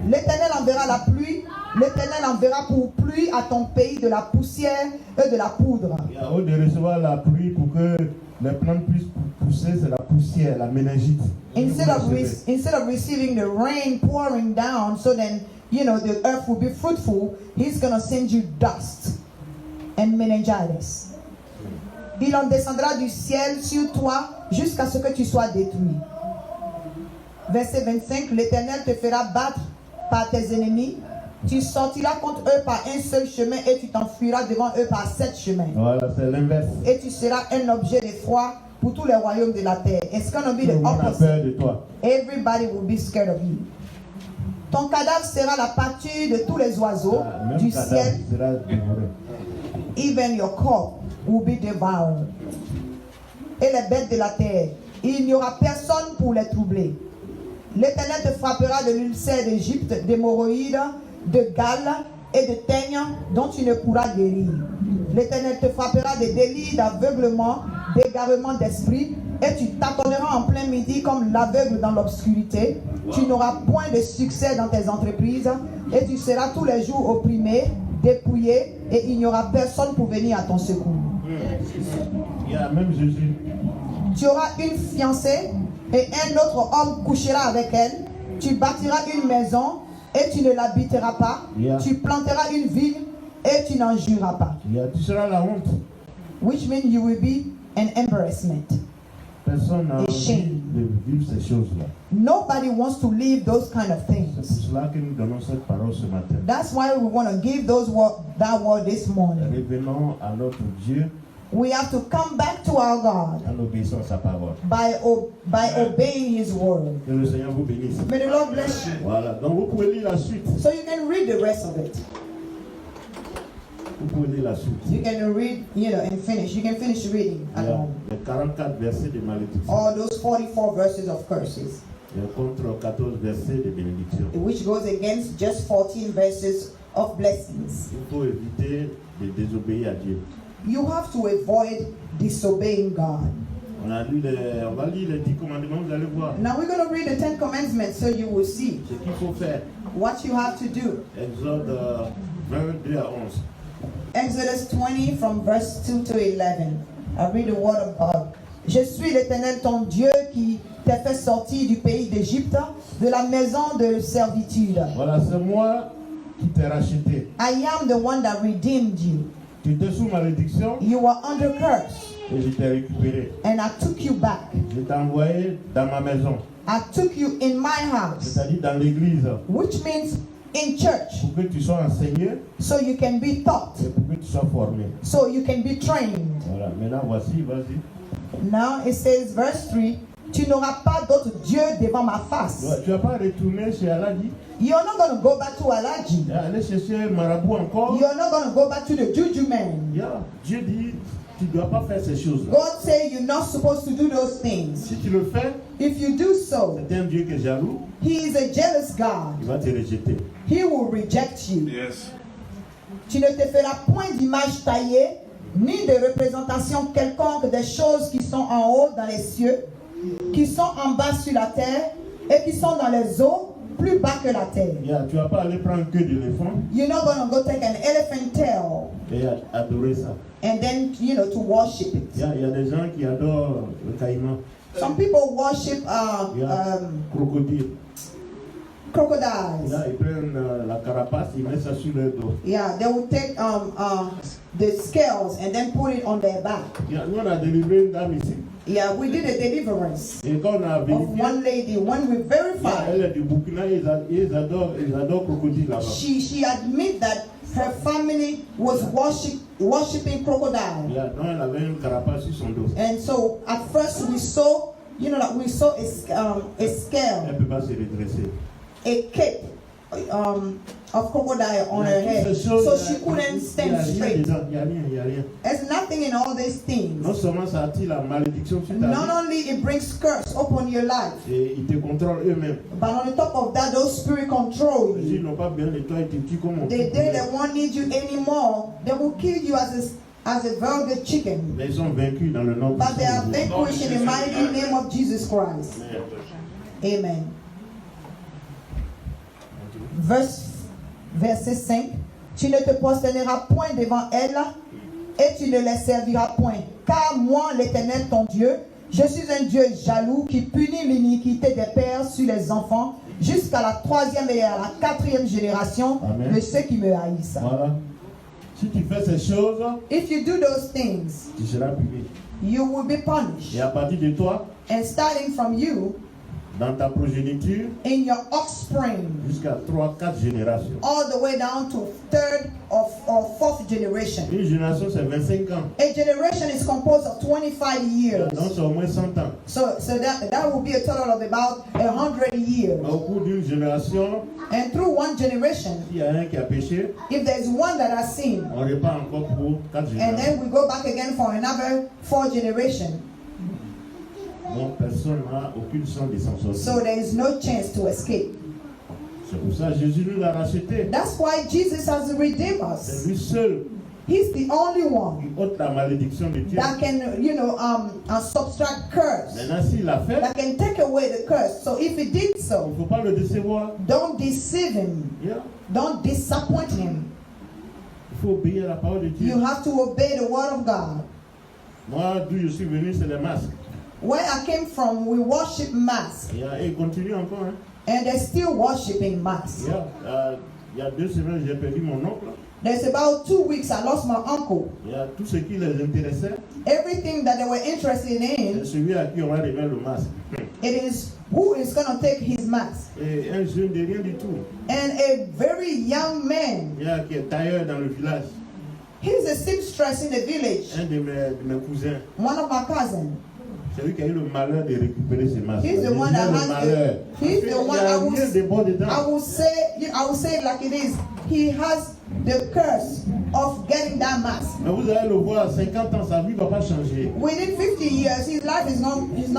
L'Éternel enverra la pluie, l'Éternel enverra pour pluie à ton pays de la poussière et de la poudre. Il y a haut de recevoir la pluie pour que les plantes puissent pousser, c'est la poussière, la méningite. Instead of receiving the rain pouring down so then, the earth will be fruitful, he's going to send you dust and meningitis. Il en descendra du ciel sur toi jusqu'à ce que tu sois détruit. Verset 25, l'Éternel te fera battre par tes ennemis. Tu sortiras contre eux par un seul chemin et tu t'enfuiras devant eux par 7 chemins. Voilà, c'est l'inverse. Et tu seras un objet d'effroi pour tous les royaumes de la terre. It's going to be the On a peur opposite. de toi. Everybody will be scared of you. Ton cadavre sera la pâture de tous les oiseaux Même du cadavre ciel. sera dévoré. Even your corpse will be devoured. Et les bêtes de la terre, il n'y aura personne pour les troubler. L'Éternel te frappera de l'ulcère d'Égypte, d'hémorroïdes, de gales et de teignes dont tu ne pourras guérir. L'Éternel te frappera de délits, d'aveuglement, d'égarement d'esprit, et tu tâtonneras en plein midi comme l'aveugle dans l'obscurité. Tu n'auras point de succès dans tes entreprises, et tu seras tous les jours opprimé, dépouillé, et il n'y aura personne pour venir à ton secours. Il y a même Jésus. Tu auras une fiancée, et un autre homme couchera avec elle. Tu bâtiras une maison, et tu ne l'habiteras pas. Yeah. Tu planteras une vigne, et tu n'en jouiras pas. Tu seras la honte. Which means you will be an embarrassment. Personne n'a envie shame. de vivre ces choses-là. Nobody wants to live those kind of C'est things. pour cela que nous donnons cette parole ce matin. That's why we want to give that word this morning. Revenons à notre Dieu We have to come back to our God en obéissant à sa parole. by obeying His word. Que le Seigneur vous bénisse. May the Lord bless you. Voilà, donc vous pouvez lire la suite. So you can read the rest of it. Vous pouvez lire la suite. You can read, and finish. You can finish reading Il at y a home. les 44 versets de malédiction. All those 44 verses of curses, Et contre 14 versets de bénédiction. which goes against just 14 verses of blessings. Il faut éviter de désobéir à Dieu. You have to avoid disobeying God. On va lire les 10 commandements, vous allez voir Now we're going to read the 10 commandments so you will see ce qu'il faut faire. what you have to do. Exode 22 à 11. Exodus 20 from verse 2 to 11. I read the word of God. Je suis l'Éternel ton Dieu qui t'a fait sortir du pays d'Égypte, de la maison de servitude. Voilà, c'est moi qui t'ai racheté. I am the one that redeemed you. Tu étais sous malédiction You were under curse, et je t'ai récupéré. and I took you back. Je t'ai envoyé dans ma maison, I took you in my house, c'est-à-dire dans l'église, which means in church, pour que tu sois enseigné so you can be taught, et pour que tu sois formé. so you can be trained. Voilà, maintenant voici, vas-y. Now it says, verse 3, tu n'auras pas d'autre Dieu devant ma face. Ouais, tu vas pas retourner chez Aladi, You're not going to go back to Alaji. aller chercher Marabout encore. You're not going to go back to the Juju man. Yeah. Dieu dit, tu ne dois pas faire ces choses-là. God said you're not supposed to do those things. Si tu le fais, If you do so, c'est un Dieu qui est jaloux, He is a jealous God. il va te rejeter. He will reject you. Yes. Tu ne te feras point d'image taillée, ni de représentation quelconque des choses qui sont en haut dans les cieux, qui sont en bas sur la terre, et qui sont dans les eaux, plus bas que la terre. Yeah, tu ne vas pas aller prendre que d'éléphant You're not going to go take an elephant tail et adorer ça. and then, to worship it. Il y a des gens qui adorent le caïman, Some people worship crocodile. crocodiles. Là, ils prennent la carapace, ils mettent ça sur leur dos. Yeah, they will take the scales and then put it on their back. Yeah, nous, on a délivré une dame ici. Yeah, we did a deliverance Et quand on a of vérifié, one lady. When we yeah, verified, elle est du Burkina, ils adorent crocodile là-bas. she admit that her family was worshiping crocodile. Yeah, donc elle avait une carapace sur son dos. And so at first we saw, that we saw a scale, Elle ne peut pas se redresser. a cape of crocodile on her head, so she couldn't stand straight. Il n'y a rien. There's nothing in all these things. Non seulement ça attire la malédiction sur ta Not vie, only it brings curse upon your life, et ils te contrôlent eux-mêmes. but on the top of that, those spirits control S'ils you. n'ont pas bien nettoyé, ils te tuent comme on The day they won't need you anymore, they will kill you as a vulgar chicken. Mais ils sont vaincus dans le nom de But they are Jésus. vanquished in the mighty name of Jesus Christ. Amen. Verset 5. Tu ne te prosterneras point devant elle et tu ne les serviras point. Car moi, l'Éternel ton Dieu, je suis un Dieu jaloux qui punit l'iniquité des pères sur les enfants jusqu'à la 3e et à la 4e génération Amen. de ceux qui me haïssent. Voilà. Si tu fais ces choses, If you do those things, tu seras puni. you will be punished. Et à partir de toi, And starting from you, dans ta progéniture, in your offspring, jusqu'à 3-4 générations. all the way down to 3rd or 4th generation. Une génération, c'est 25 ans. A generation is composed of 25 years. Donc, c'est au moins 100 ans. So that will be a total of about 100 years. Au cours d'une génération, And through one generation, s'il y a un qui a péché, if there's one that has sinned, on repart encore pour 4 and générations. then we go back again for another 4 generations, Donc, personne n'a aucune chance de s'en sortir. so there is no chance to escape. C'est pour ça que Jésus nous l'a racheté. That's why Jesus has redeemed C'est us. lui seul He's the only qui one ôte la malédiction de Dieu. that can, subtract curse, Maintenant, s'il l'a fait, that can take away the curse. So if he did il so, ne faut pas le décevoir. don't deceive him. Yeah. Don't disappoint him. Il faut obéir à la parole de Dieu. You have to obey the word of God. Moi, d'où je suis venu, c'est les masques. Where I came from, we worship masks. Et il continue encore. Hein. And they're still worshiping masks. Il y a 2 semaines, j'ai perdu mon oncle. There's about 2 weeks I lost my uncle. Il y a tout ce qui les intéressait. Everything that they were interested C'est in, celui à qui on va remettre le masque. it is who is going to take his mask. Et un jeune de rien du tout. And a very young man, Qui est tailleur dans le village. he's a seamstress in the village, Un de mes cousins. one of my cousins. C'est lui qui a eu le malheur de récupérer ses masques. He's the one that has malheur. he's the one I will, rien de bon dedans. I will say it like it is. He has the curse of getting that mask. Mais vous allez le voir, à 50 ans, sa vie ne va pas changer. Within 50 years, his life is not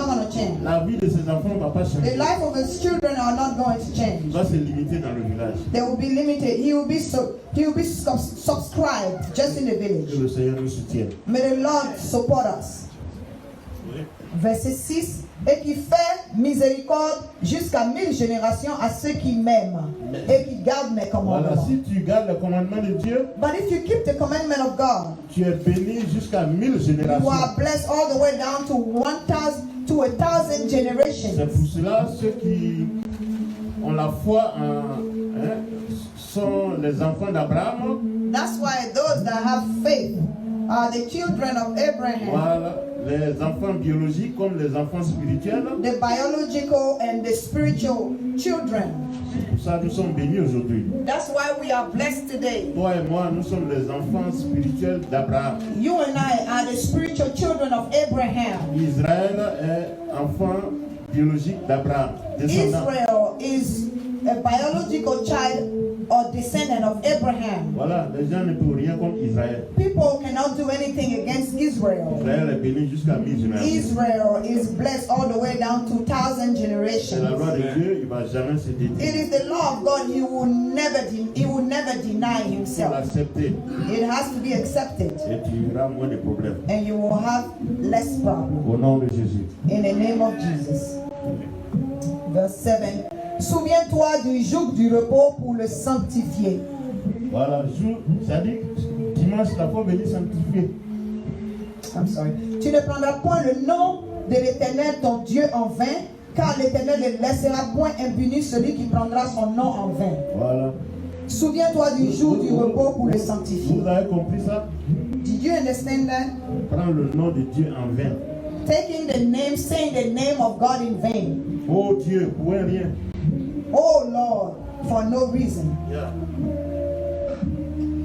going to change. La vie de ses enfants ne va pas The changer. life of his children are not going to Il change. va se limiter dans le village. They will be limited. He will be subscribed just in the Que village. le Seigneur nous soutienne. May the Lord support us. Oui. Verset 6. Et qui fait miséricorde jusqu'à 1000 générations à ceux qui m'aiment et qui gardent mes Voilà, commandements. si tu gardes le commandement de Dieu, But if you keep the commandment of God, tu es béni jusqu'à 1000 you générations. are blessed all the way down to 1,000 to 1,000 C'est generations. pour cela ceux qui ont la foi sont les enfants d'Abraham. That's why those that have faith are the children of Abraham. Voilà, les enfants biologiques comme les enfants spirituels. The biological and the spiritual children. C'est pour ça que nous sommes bénis aujourd'hui. That's why we are blessed today. Toi et moi, nous sommes les enfants spirituels d'Abraham. You and I are the spiritual children of Abraham. Israël est enfant biologique d'Abraham. Descendant. Israel is a biological child or descendant of Abraham. Voilà, les gens ne peuvent rien contre Israël. People cannot do anything against Israel. Israël est béni jusqu'à 1000 générations. Israel is blessed all the way down to 1,000 C'est la loi generations. de Dieu, il ne va jamais se It détruire. is the law of God. He will never deny Il faut himself. l'accepter It has to be accepted, et tu auras moins de problèmes. and you will have less problem. Au nom de Jésus. In the name of Jesus. Verse 7. Souviens-toi du jour du repos pour le sanctifier. Voilà, jour, c'est-à-dire dimanche, la fois venir sanctifier. I'm sorry. Tu ne prendras point le nom de l'Éternel ton Dieu en vain, car l'Éternel ne laissera point impuni celui qui prendra son nom en vain. Voilà. Souviens-toi du jour du repos pour le sanctifier. Vous avez compris ça? Did you understand that? Prends le nom de Dieu en vain. Taking the name, saying the name of God in vain. Oh Dieu, pour un rien. Oh Lord, for no reason. Yeah.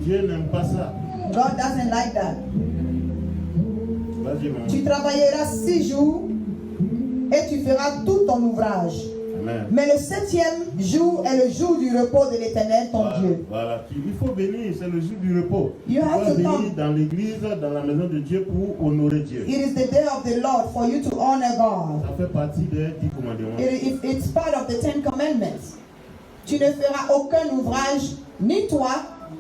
Dieu n'aime pas ça. God doesn't like that. Vas-y, mon. Tu travailleras 6 jours et tu feras tout ton ouvrage. Amen. Mais le 7e jour est le jour du repos de l'Éternel, ton Dieu. Voilà. Il faut bénir, c'est le jour du repos. You Tu have dois to venir come. dans l'église, dans la maison de Dieu pour honorer Dieu. It is the day of the Lord for you to honor God. Ça fait partie des 10 commandements. It's part of the 10 commandments. Tu ne feras aucun ouvrage, ni toi,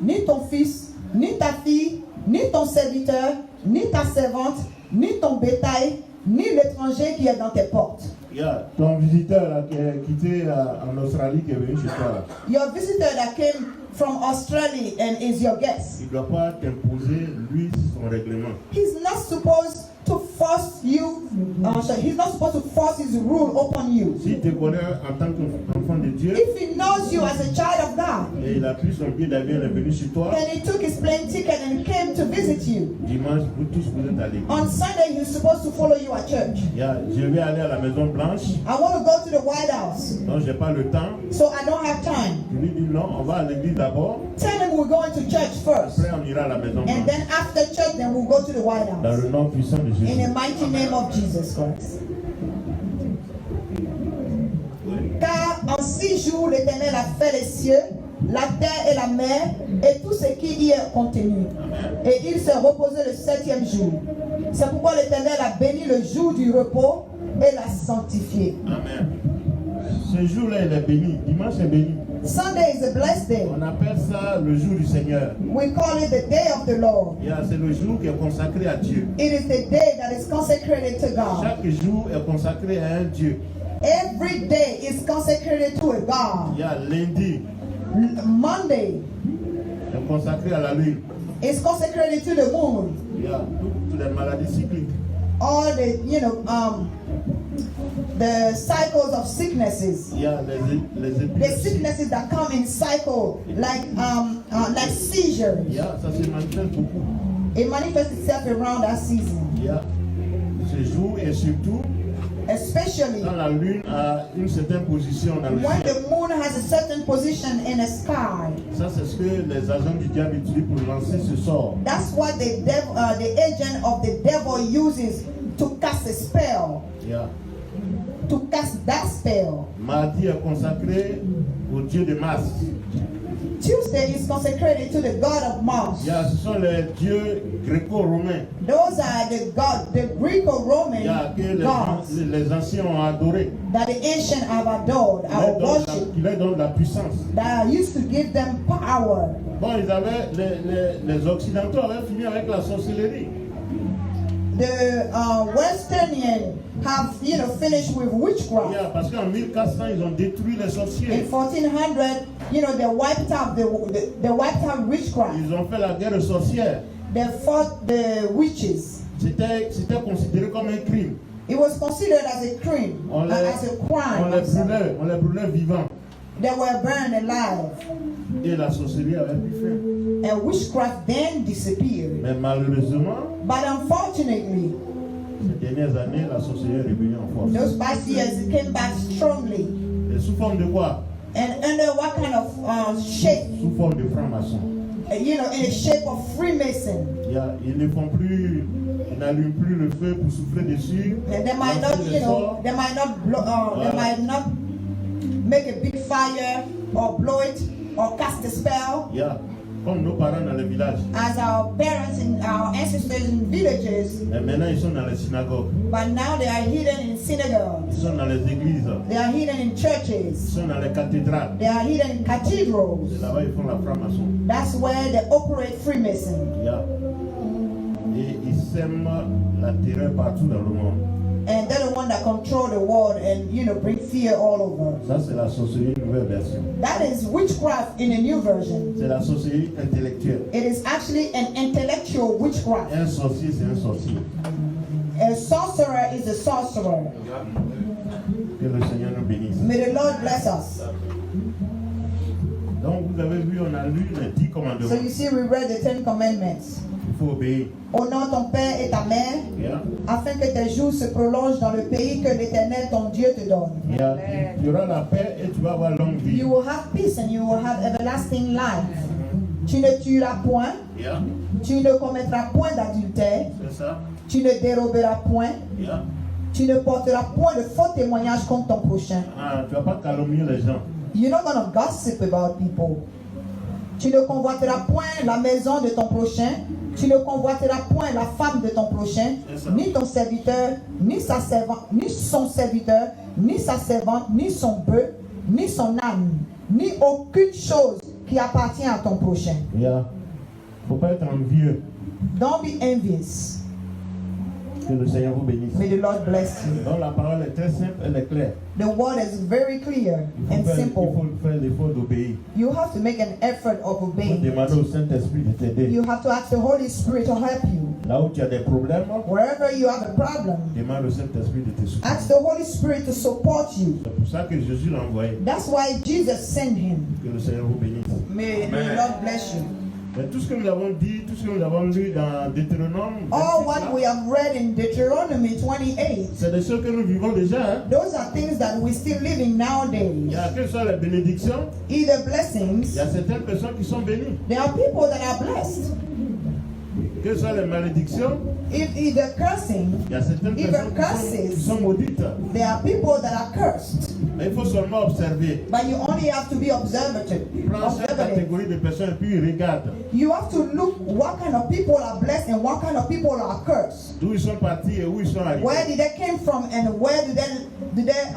ni ton fils, ni ta fille, ni ton serviteur, ni ta servante, ni ton bétail, ni l'étranger qui est dans tes portes. Il y a ton visiteur là, qui est quitté en Australie qui est venu chez toi. Là. Your visitor that came from Australia and is your guest. Il ne doit pas t'imposer, lui, son règlement. He's not supposed to force you. He's not supposed to force his rule upon you. S'il te connaît en tant qu'enfant de Dieu, If he knows you as a child of God, et il a pris son billet d'avion, il est venu chez toi, and he took his plane ticket and came to visit you. dimanche, vous tous vous êtes à l'église. On Sunday, he's supposed to follow you at church. Je vais aller à la Maison Blanche, I want to go to the White House, donc je n'ai pas le temps. so I don't have time. Je lui dis non, on va à l'église d'abord, Tell him we're going to church first, après on ira à la Maison and Blanche. then after church, then we'll go to the White Dans House. le nom puissant de In Jésus. the mighty name of Jesus Christ. Car en 6 jours, l'Éternel a fait les cieux, la terre et la mer, et tout ce qui y est contenu. Et il s'est reposé le 7e jour. C'est pourquoi l'Éternel a béni le jour du repos et l'a sanctifié. Amen. Ce jour-là, il est béni. Dimanche est béni. Sunday is a blessed day. On appelle ça le jour du Seigneur. We call it the day of the Lord. C'est le jour qui est consacré à Dieu. It is the day that is consecrated to God. Chaque jour est consacré à un Dieu. Every day is consecrated to a God. Lundi Monday est consacré à la lune. is consecrated to the moon. Toutes les maladies cycliques. All the, the cycles of sicknesses. The sicknesses that come in cycle, like seizures. Ça se manifeste beaucoup. It manifests itself around that season. Ce jour et surtout especially quand la lune a une certaine position dans le when ciel. the moon has a certain position in the sky. Ça c'est ce que les agents du diable utilisent pour lancer ce sort. That's what the agent of the devil uses to cast a spell. To cast that spell. Mardi est consacré au Dieu de Mars. Tuesday is consecrated to the God of Mars. Ce sont les dieux gréco-romains. Those are the Greco-Roman gods les anciens ont adoré. That the ancient have adored, our worship. Qui leur donne la puissance. That used to give them power. Bon, les Occidentaux avaient fini avec la sorcellerie. The Western have finished with witchcraft. Parce qu'en 1400 ils ont détruit les sorciers. In 1400, they wiped out witchcraft. Ils ont fait la guerre aux sorcières. They fought the witches. C'était considéré comme un crime. It was considered as a crime, as a crime. On les brûlait vivants. They were burned alive. Et la sorcellerie avait pris fin. And witchcraft then disappeared. Mais malheureusement, but unfortunately, ces dernières années, la sorcellerie est revenue en force. Those past years it came back strongly. Et sous forme de quoi? And under what kind of shape? Sous forme de franc-maçon. In a shape of Freemason. Ils ne font plus, ils n'allument plus le feu pour souffler dessus. And they might not, they might not blow, they might not make a big fire or blow it or cast a spell. Comme nos parents dans les villages. As our parents and our ancestors in villages. Mais maintenant ils sont dans les synagogues. But now they are hidden in synagogues. Ils sont dans les églises. They are hidden in churches. Ils sont dans les cathédrales. They are hidden in cathedrals. Et là-bas ils font la franc-maçon. That's where they operate Freemason. Et ils sèment la terreur partout dans le monde. And they're the one that control the world and bring fear all over. Ça c'est la sorcellerie nouvelle version. That is witchcraft in a new version. C'est la sorcellerie intellectuelle. It is actually an intellectual witchcraft. Un sorcier c'est un sorcier. A sorcerer is a sorcerer. Que le Seigneur nous bénisse. May the Lord bless us. Donc vous avez vu, on a lu les 10 commandements. So you see, we read the 10 commandments. Il faut obéir. Honore ton père et ta mère, afin que tes jours se prolongent dans le pays que l'Éternel ton Dieu te donne. Tu auras la paix et tu vas avoir longue vie. You will have peace and you will have everlasting life. Tu ne tueras point. Tu ne commettras point d'adultère. Tu ne déroberas point. Tu ne porteras point de faux témoignages contre ton prochain. Tu vas pas calomnier les gens. You're not going to gossip about people. Tu ne convoiteras point la maison de ton prochain. Tu ne convoiteras point la femme de ton prochain, ni ton serviteur, ni sa servante, ni son serviteur, ni sa servante, ni son bœuf, ni son âne, ni aucune chose qui appartient à ton prochain. Faut pas être envieux. Don't be envious. Que le Seigneur vous bénisse. May the Lord bless you. Donc la parole est très simple, elle est claire. The word is very clear and simple. Il faut faire l'effort d'obéir. You have to make an effort of obeying. Il faut demander au Saint-Esprit de t'aider. You have to ask the Holy Spirit to help you. Là où tu as des problèmes, wherever you have a problem, demande au Saint-Esprit de te soutenir. Ask the Holy Spirit to support you. C'est pour ça que Jésus l'a envoyé. That's why Jesus sent him. Que le Seigneur vous bénisse. May the Lord bless you. Mais tout ce que nous avons dit, tout ce que nous avons lu dans Deutéronome, all what we have read in Deuteronomy 28, c'est des choses que nous vivons déjà. Hein? Those are things that we're still living nowadays. Il y a que soit les bénédictions. Either blessings. Il y a certaines personnes qui sont bénies. There are people that are blessed. Que soit les malédictions. If either cursing, il y a certaines personnes qui sont maudites. There are people that are cursed. Mais il faut seulement observer. But you only have to be observative. Prends cette catégorie de personnes et puis regarde. You have to look what kind of people are blessed and what kind of people are cursed. D'où ils sont partis et où ils sont arrivés. Where did they came from and where did they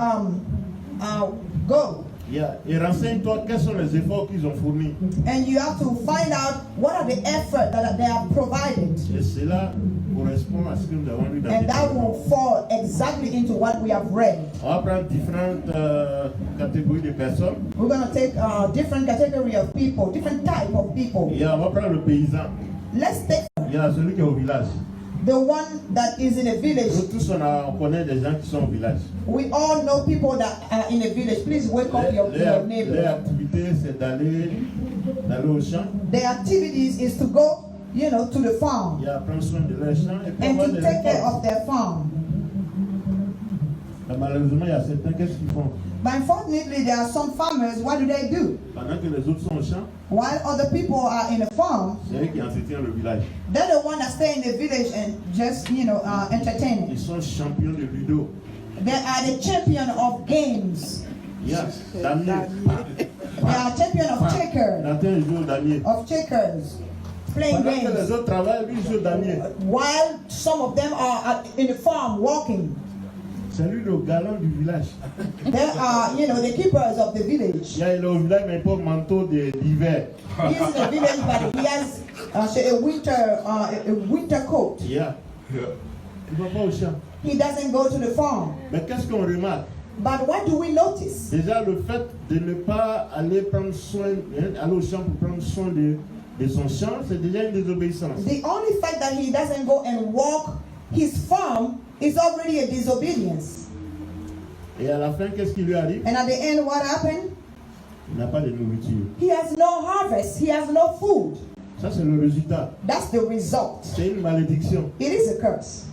go? Et renseigne-toi quels sont les efforts qu'ils ont fournis. And you have to find out what are the efforts that they have provided. Et cela correspond à ce que nous avons lu dans And le that will fall exactly into what we have read. On va prendre différentes catégories de personnes. We're going to take different category of people, different type of people. On va prendre le paysan. Let's take Il y a celui qui est au village. the one that is in a village. Nous tous, on connaît des gens qui sont au village. We all know people that are in a village. Please wake up your neighbor. Leur activité, c'est d'aller au champ. Their activities is to go, to the farm Prendre soin de leur champ et puis and avoir to des take care récoltes. of their farm. Malheureusement, il y a certains, qu'est-ce qu'ils font? But unfortunately, there are some farmers, what do? Pendant que les autres sont au champ, While other people are in a farm, c'est eux qui entretiennent le village. they're the one that stay in the village and just, entertain. Ils sont champions de ludo. They are the champion of games. Yes, damier. They are champion of checkers. Nathan joue au damier. Of checkers. Playing Pendant que les games. autres travaillent, lui joue au damier. While some of them are in the farm walking. C'est lui le galant du village. They are, the keepers of the village. Il est au village, mais pas manteau d'hiver. He's in the village, but he has a winter coat. Il ne va pas au champ. He doesn't go to the farm. Mais qu'est-ce qu'on remarque? But what do we notice? Déjà, le fait de ne pas aller prendre soin, aller au champ pour prendre soin de son champ, c'est déjà une désobéissance. The only fact that he doesn't go and walk his farm is already a disobedience. Et à la fin, qu'est-ce qui lui arrive? And at the end, what happened? Il n'a pas de nourriture. He has no harvest. He has no food. Ça, c'est le résultat. That's the result. C'est une malédiction. It is a curse.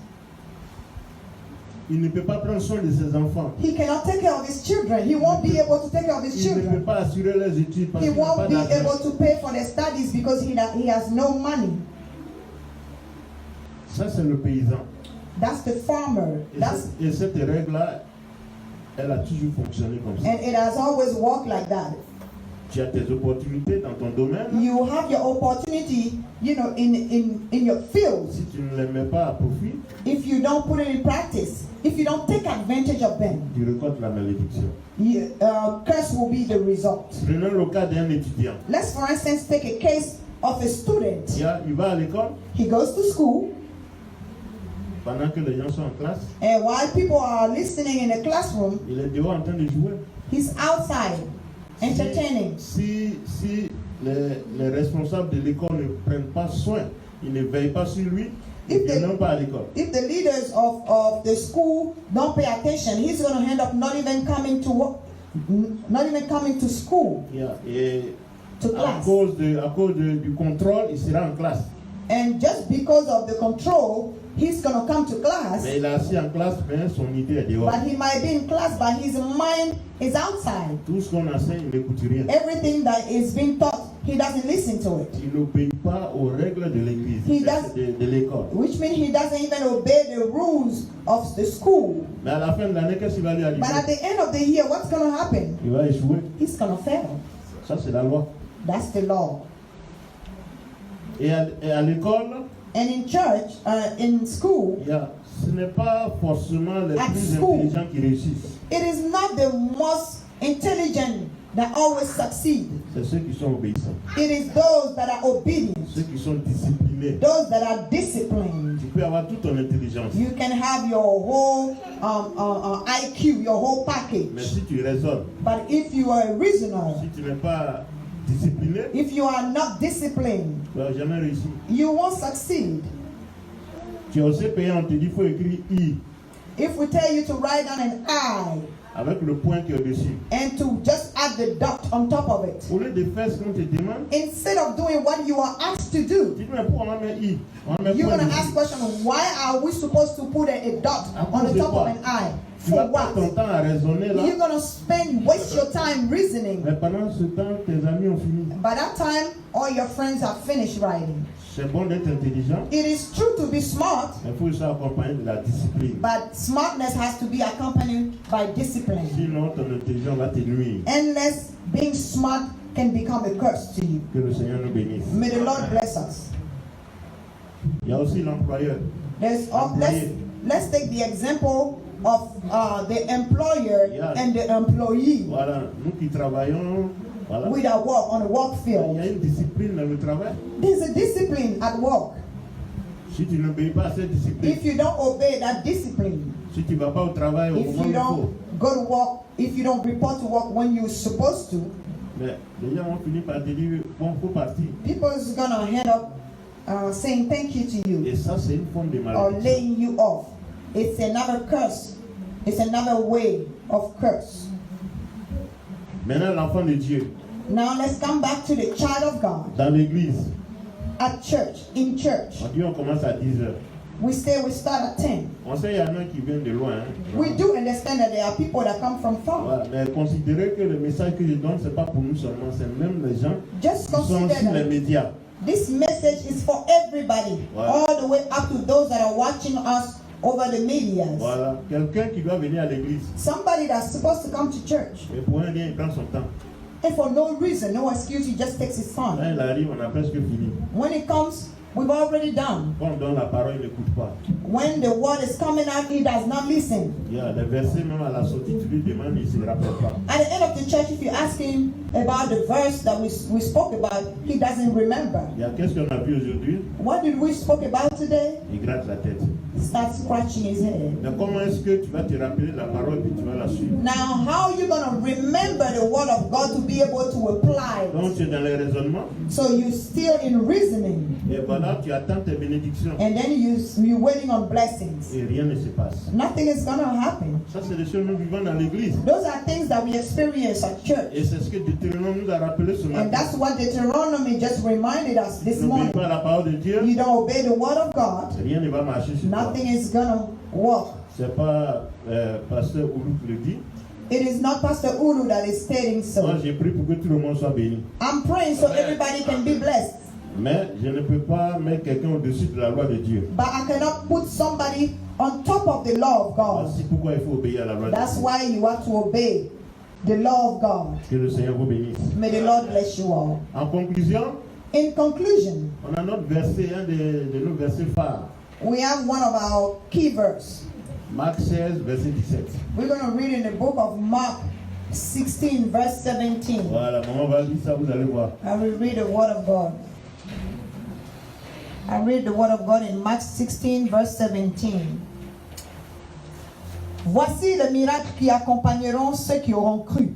Il ne peut pas prendre soin de ses enfants. He cannot take care of his children. He won't be able to take care of his Il ne peut children. pas assurer leurs études parce He qu'il n'a pas won't be d'argent. able to pay for their studies because he has no money. Ça, c'est le paysan. That's the farmer. Et cette règle-là, elle a toujours fonctionné comme ça. And it has always worked like that. Tu as tes opportunités dans ton domaine. You have your opportunity, in your field. Si tu ne les mets pas à profit, If you don't put it in practice, if you don't take advantage of them, tu récoltes la malédiction. curse will be the result. Prenons le cas d'un étudiant. Let's, for instance, take a case of a student. Il va à l'école He goes to school, pendant que les gens sont en classe. and while people are listening in the classroom, Il est dehors en train de jouer. he's outside entertaining. Si les responsables de l'école ne prennent pas soin, ils ne veillent pas sur lui, ils ne viennent pas à l'école. If the leaders of the school don't pay attention, he's going to end up not even coming to work, not even coming to school, Et to à class. cause du contrôle, il sera en classe. And just because of the control, he's going to come to class, Mais il est assis en classe, mais son idée est dehors. but he might be in class, but his mind is outside. Tout ce qu'on enseigne, il n'écoute rien. Everything that is being taught, he doesn't listen to it. Il n'obéit pas aux règles de l'église, He does- de l'école. Which means he doesn't even obey the rules of the school. Mais à la fin de l'année, qu'est-ce qui va lui arriver? But at the end of the year, what's going to happen? Il va échouer. He's going to fail. Ça, c'est la loi. That's the law. Et à l'école, And in church, in school, ce n'est pas forcément les At plus school. intelligents qui réussissent. it is not the most intelligent that always succeed. C'est ceux qui sont obéissants. It is those that are obedient, Ceux qui sont disciplinés. those that are disciplined. Tu peux avoir toute ton intelligence. You can have your whole IQ, your whole Mais package. si tu raisonnes, But if you are reasonable, si tu n'es pas discipliné, if you are not disciplined, tu ne vas jamais réussir. you won't succeed. Tu as aussi payé, on te dit qu'il faut écrire I If we tell you to write down an I avec le point qui est au-dessus. and to just add the dot on top of it, Au lieu de faire ce qu'on te demande, instead of doing what you are asked to do, tu dis mais pourquoi on va mettre I? On va mettre you're point going to ask dessus. question, why are we supposed to put a dot on the top of an I? Tu For vas perdre ton what? temps à raisonner là. You're going to waste your time reasoning. Mais pendant ce temps, tes amis ont fini. By that time, all your friends have finished writing. C'est bon d'être intelligent, It is true to be smart, mais il faut aussi accompagner de la discipline. but smartness has to be accompanied by discipline. Sinon, ton intelligence va te nuire. Unless being smart can become a curse to you. Que le Seigneur nous bénisse. May the Lord bless us. Il y a aussi l'employeur. Let's take the example of the employer Yeah. and the employee Voilà, nous qui travaillons, voilà. with a work on a work Il field. y a une discipline dans le travail. There's a discipline at work. Si tu n'obéis pas à cette discipline, If you don't obey that discipline, si tu ne vas pas au travail au if moment où you il faut, don't go to work, if you don't report to work when you're supposed to, mais les gens vont finir par te dire, bon, il faut partir. people is gonna end up saying thank you to you Et ça, c'est une forme de or malédiction. laying you off. It's another curse. It's another way of curse. Maintenant, l'enfant de Dieu, Now let's come back to the child of God dans l'église, at church. In church, on dit on commence à 10 heures. we start at 10. On sait qu'il y en a qui viennent de loin. Hein. We do understand that there are people that come from far. Voilà, mais considérez que le message que je donne, ce n'est pas pour nous seulement, c'est même les gens Just qui sont consider sur les that médias. this message is for everybody, Wow. all the way up to those that are watching us over the media. Voilà, quelqu'un qui doit venir à l'église, Somebody that's supposed to come to church, et pour un lien, il prend son temps. and for no reason, no excuse, he just takes his Quand time. il arrive, on a presque fini. When it comes, we've already done. Quand on donne la parole, il n'écoute pas. When the word is coming out, he does not listen. Il y a des versets, même à la sortie, tu lui demandes, il ne se rappelle pas. At the end of the church, if you ask him about the verse that we spoke about, he doesn't remember. Il y a qu'est-ce qu'on a vu aujourd'hui? What did we spoke about today? Il gratte la tête. He starts scratching his head. Mais comment est-ce que tu vas te rappeler la parole et tu vas la suivre? Now, how are you going to remember the word of God to be able to apply it? Donc tu es dans les raisonnements So you're still in reasoning, et voilà, tu attends tes bénédictions and then you're waiting on blessings. et rien ne se passe. Nothing is going to happen. Ça, c'est des choses que nous vivons dans l'église. Those are things that we experience at church. Et c'est ce que Deutéronome nous a rappelé ce And matin. that's what Deuteronomy just reminded us this N'oublie morning. pas la parole de Dieu, You don't obey the word of God, rien ne va marcher sur toi. nothing is going to work. C'est pas Pasteur Oulu qui le dit. It is not Pastor Ulu that is stating Moi, so. j'ai prié pour que tout le monde soit béni. I'm praying so everybody can be blessed. Mais je ne peux pas mettre quelqu'un au-dessus de la loi de Dieu. But I cannot put somebody on top of the law of God. Voici pourquoi il faut obéir à la loi de That's Dieu. why you have to obey the law of God. Que le Seigneur vous bénisse. May the Lord bless you all. En conclusion, In conclusion, on a notre verset, un de nos versets phares. we have one of our key verse. Marc 16, verset 17. We're going to read in the book of Mark 16, verse 17. Voilà, maman va lire ça, vous allez voir. I will read the word of God. I read the word of God in Mark 16, verse 17. Voici les miracles qui accompagneront ceux qui auront cru.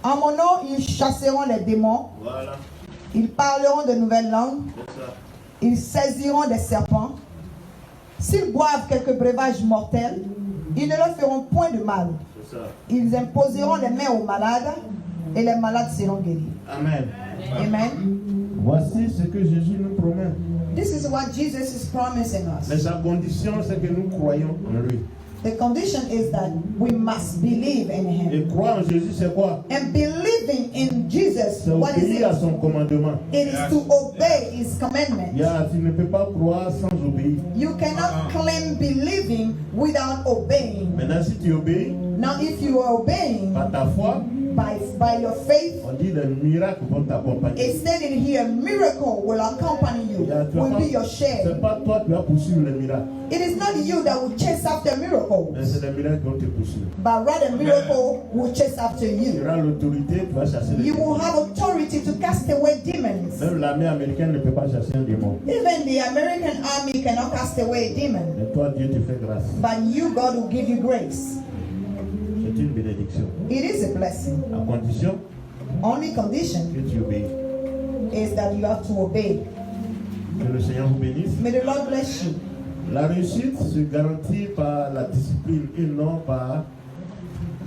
En mon nom, ils chasseront les démons, Voilà, ils parleront de nouvelles langues, c'est ça. ils saisiront des serpents. S'ils boivent quelques breuvages mortels, ils ne leur feront point de mal. C'est ça. Ils imposeront les mains aux malades et les malades seront guéris. Amen. Amen. Voici ce que Jésus nous promet. This is what Jesus is promising us. Mais sa condition, c'est que nous croyons en lui. The condition is that we must believe in Et Him. croire en Jésus, c'est quoi? And believing in Jesus, C'est what is obéir à it? son commandement. It is to obey His commandment. Tu ne peux pas croire sans obéir. You cannot claim believing without obeying. Maintenant, si tu obéis Now, if you are obeying par ta foi, by your faith, on dit les miracles vont t'accompagner. it's said in here, miracle will accompany you, will be your share. C'est pas toi qui vas poursuivre les miracles, It is not you that will chase after mais miracles, c'est les miracles qui vont te poursuivre. but rather miracle will chase after Tu you. auras l'autorité, tu vas chasser les You will démons. have authority to cast away demons. Même l'armée américaine ne peut pas chasser un démon. Even the American army cannot cast away a demon, Mais toi, Dieu te fait grâce. but you, God, will give you grace. C'est une bénédiction. It is a blessing. À condition Only condition que tu obéis. is that you have to obey. Que le Seigneur vous bénisse. May the Lord bless you. La réussite se garantit par la discipline et non par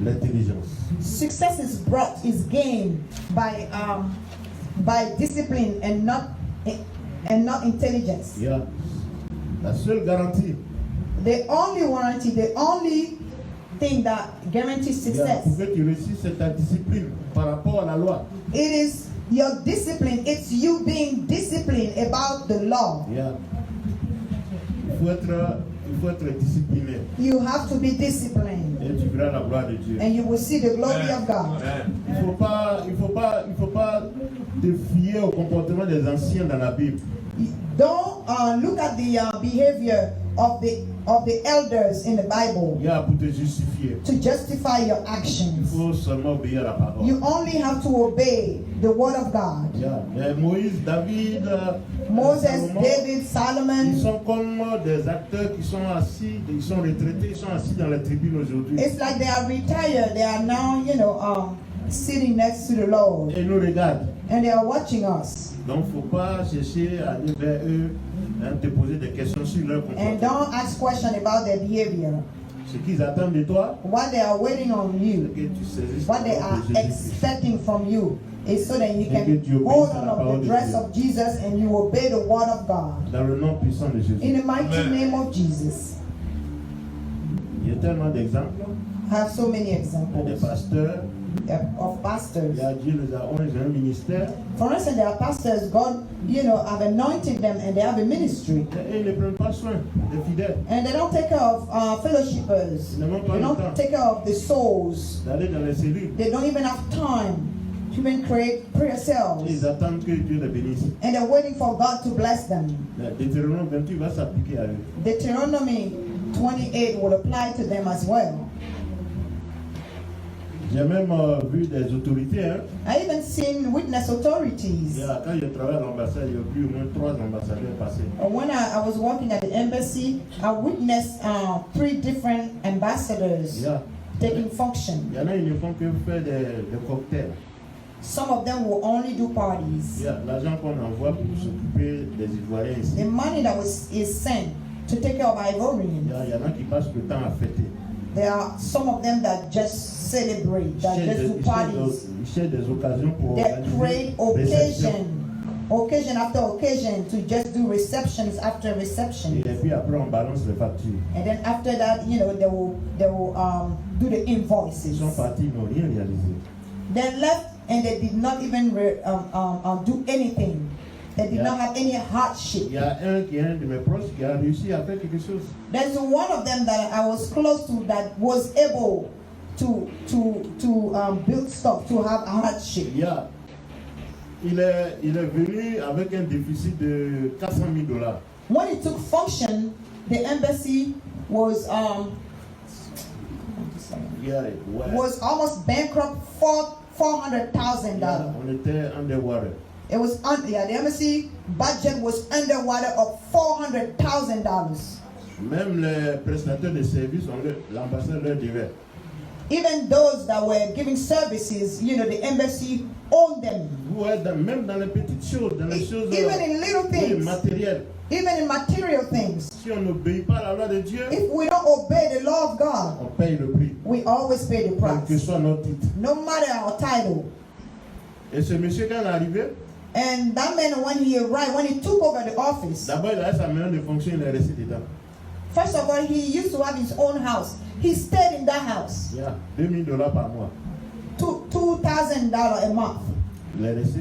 l'intelligence. Success is gained by discipline and not intelligence. Yeah. La seule garantie The only warranty, the only thing that guarantees pour success, que tu réussisses, c'est ta discipline par rapport à la loi. it is your discipline. It's you being disciplined about the law. Yeah. Il faut être discipliné You have to be disciplined, et tu verras la gloire de Dieu. and you will see the glory of God. Il faut pas te fier au comportement des anciens dans la Bible. Don't look at the behavior of the elders in the Bible Il y a pour te justifier. to justify your Il actions. faut seulement obéir à la parole. You only have to obey the word of God. Yeah. Mais Moïse, David, Moses, Salomon, David, ils Solomon. sont comme des acteurs qui sont assis, ils sont retraités, ils sont assis dans les tribunes aujourd'hui. It's like they are retired. They are now, sitting next to the Lord, Et ils nous regardent. and they are watching us. Donc il ne faut pas chercher à aller vers eux, te poser des questions sur leur And comportement. don't ask questions about their behavior. Ce qu'ils attendent de toi, What they are waiting on c'est you, que tu saisisses what la they parole are de Jésus-Christ. expecting from you, is so that you Et que can tu hold obéisses à la on parole of de the dress Dieu. of Jesus and you obey the word of God. Dans le nom puissant de Jésus. In the mighty name of Jesus. Il y a tellement d'exemples. I have so many Il y a des examples pasteurs, of pastors. il y a Dieu les a oint, ils ont un ministère, For instance, there are pastors, God, have anointed them and they have a ministry. et ils ne prennent pas soin des fidèles. And they don't take care of fellowshippers. They don't take care of the souls. D'aller dans les cellules. They don't even have time to even create prayer cells. Ils attendent que Dieu les bénisse. And they're waiting for God to bless them. Le Deutéronome 28 va s'appliquer à eux. Deuteronomy 28 will apply to them as well. J'ai même vu des autorités. Hein. I even seen witness authorities. Quand je travaillais à l'ambassade, il y a eu au moins 3 ambassadeurs passés. When I was working at the embassy, I witnessed 3 different ambassadors taking function. Il y en a, ils ne font que faire des cocktails. Some of them will only do parties. L'argent qu'on envoie pour s'occuper des Ivoiriens ici. The money that is sent to take care of Ivorians. Il y en a qui passent le temps à fêter. There are some of them that just celebrate, that just do parties. Ils cherchent des occasions pour They create occasion after occasion to just do receptions after reception. Et puis après on balance les factures. And then after that, they will do the Ils invoices. sont partis, ils n'ont rien réalisé. They left and they did not even do anything. They did not have any hardship. Il y a un de mes proches qui a réussi à faire quelque chose. There's one of them that I was close to that was able to build stuff, to have a hardship. Il est venu avec un déficit de $400,000. When it took function, the embassy was almost bankrupt $400,000. On était underwater. It was the embassy budget was underwater of $400,000. Même les prestataires de services, l'ambassade leur devait. Even those that were giving services, the embassy owned them. Ouais, même dans les petites choses, dans les choses Even in little things, matérielles. even in material things. Si on n'obéit pas à la loi de Dieu, If we don't obey the law of God, on paye le prix. we always pay the Quel que price, soit notre titre. no matter our title. Et ce monsieur, quand il est arrivé, And that man, when he arrived, when he took over the office, d'abord il a sa maison de fonction, il est resté dedans. first of all, he used to have his own house. He stayed in that house. Il y a $2,000 par mois. $2,000 a month. Il est resté.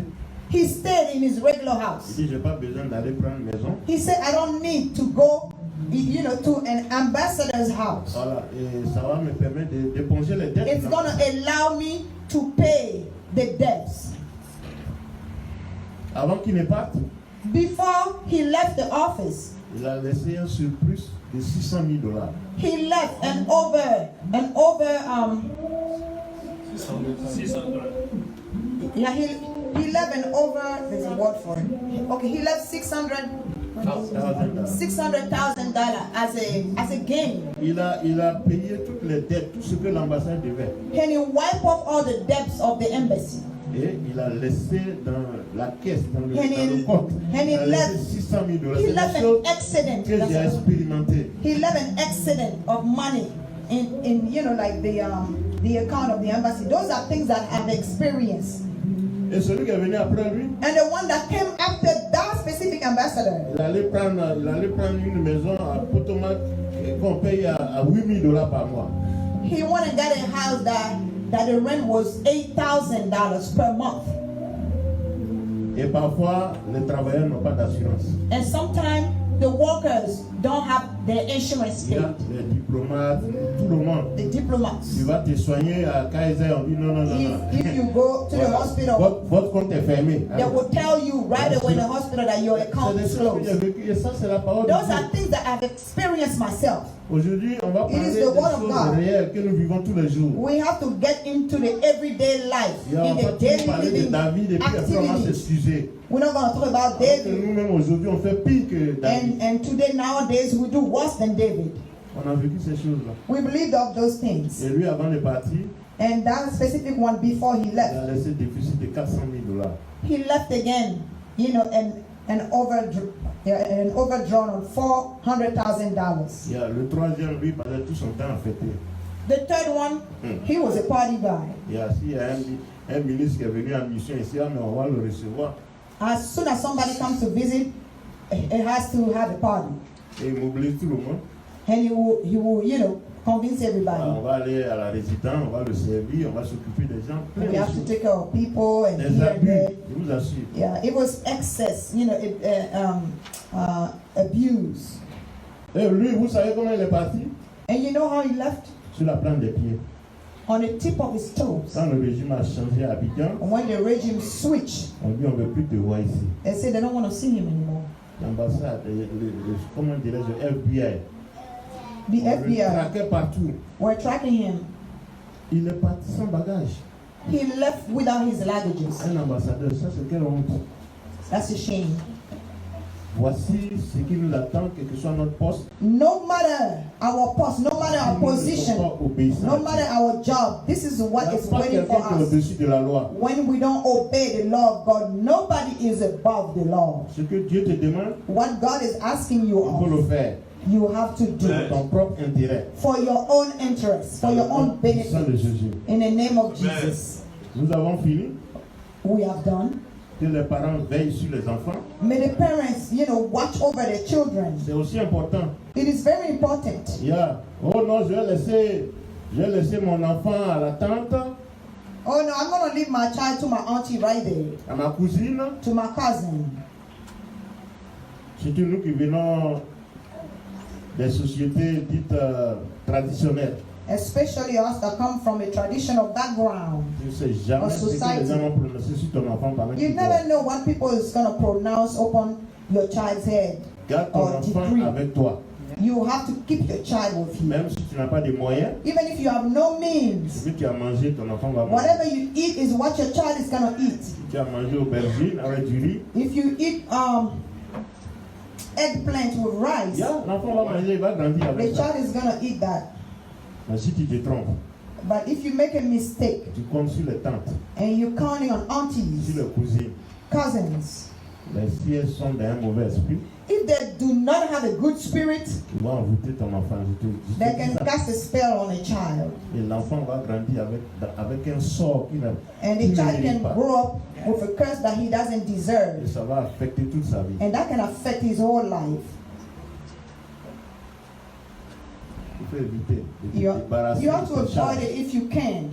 He stayed in his regular Il house. dit, j'ai pas besoin d'aller prendre une maison. He said, I don't need to go, to an ambassador's house. Voilà, et ça va me permettre d'éponger les dettes. It's going to allow me to pay the debts. Avant qu'il ne parte, Before he left the office, il a laissé un surplus de $600,000. he left an over yeah, he left an over, there's a word for it. Okay, he left $600,000 as a gain. Il a payé toutes les dettes, tout ce que l'ambassade devait. And he wiped off all the debts of the embassy. Et il a laissé dans la caisse, dans le compte, and he il a laissé left- $600,000. He C'est left des an choses excellent. que j'ai expérimenté. He left an excellent of money in like the account of the embassy. Those are things that I've experienced. Et celui qui est venu après lui, And the one that came after that specific ambassador, il allait prendre une maison à Potomac qu'on paye à $8,000 par mois. he went and got a house that the rent was $8,000 per month. Et parfois, les travailleurs n'ont pas d'assurance. And sometimes the workers don't have the insurance il y a paid, les diplomates, tout le monde. the diplomats. Tu vas te soigner à Kaiser, on dit non, non, non, non. If you go to the Voilà. hospital, Votre compte est fermé. they will tell you right away in the hospital that your account C'est is des choses que j'ai closed. vécues et ça, c'est la parole de Those Dieu. are things that I've experienced myself. Aujourd'hui, on va It parler is des the word of choses God. réelles que nous vivons tous les jours. We have to get into the everyday life, Et on in va the toujours daily parler de living David et puis après on va activities. s'excuser. We're not going to talk about Alors que David. nous-mêmes aujourd'hui, on fait pire que David. And today, nowadays, we do worse than David. On a vécu ces choses-là. We believed of those things. Et lui, avant de partir, And that specific one before he il left, a laissé un déficit de $400,000. he left again, and overdrawn on $400,000. Il y a le troisième, lui, passait tout son temps à fêter. The third one, he was a party guy. Il y a un ministre qui est venu en mission ici, mais on va le recevoir. As soon as somebody comes to visit, it has to have a party. Et il mobilise tout le monde. And he will, convince On everybody. va aller à la résidence, on va le servir, on va s'occuper des gens. Plein We de have to choses. take care of people and Des here and there. abus, je vous assure. Yeah, it was excess, abuse. Et lui, vous savez comment il est parti? And you know how he left? Sur la plante des pieds. On the tip of his toes. Quand le régime a changé à Abidjan, And when the regime switched, on dit on ne veut plus te voir ici. they said they don't want to see him anymore. L'ambassade, comment dirais-je, FBI. The On le FBI traquait partout. were tracking him. Il est parti sans bagage. He left without his luggages. Un ambassadeur, ça c'est quelle honte. That's a shame. Voici ce qui nous attend, quel que soit notre poste. No matter our post, no matter our Si nous ne sommes position, pas obéissants no à matter Dieu. our job, this is Il what n'y is a pas waiting quelqu'un for qui est us. au-dessus de la loi. When we don't obey the law of God, nobody is above the law. Ce que Dieu te demande, What God is asking you il faut le of, faire. you have to do Pour it ton propre intérêt. for your own interest, for your own Au nom de benefit. Jésus. In the name of Jesus, Nous avons fini. we have done. Que les parents veillent sur les enfants. May the parents, watch over their children. C'est aussi important. It is very important. Oh non, je vais laisser mon enfant à la tante, Oh no, I'm going to leave my child to my auntie right there, à ma cousine. to my cousin. Surtout nous qui venons des sociétés dites traditionnelles. Especially us that come from a traditional background. Tu ne sais jamais Or ce que society. les gens vont prononcer sur ton enfant pendant You qu'il never dort. know what people is going to pronounce upon your child's head. Garde ton or enfant decree. avec toi. You have to keep your child with you. Même si tu n'as pas de moyens, Even if you have no ce means, que tu as mangé, ton enfant va manger. whatever you eat is what your child is going to eat. Si tu as mangé aubergine avec du riz, If you eat eggplant with rice, l'enfant va manger, il va grandir the avec ça. child is going to eat that. Mais si tu te trompes, But if you make a mistake tu comptes sur les tantes, and you're counting on sur aunties, les cousines, cousins, mais si elles sont dans un mauvais esprit, if they do not have a good spirit, tu vas envoûter ton enfant. Je te they dis can ça. cast a spell on a child. Et l'enfant va grandir avec un sort qu'il n'a And the qu'il ne child mérite can pas. grow up with a curse that he doesn't Et deserve. ça va affecter toute sa vie. And that can affect his whole life. Il faut éviter de te You débarrasser have to de tes avoid charges. it if you can.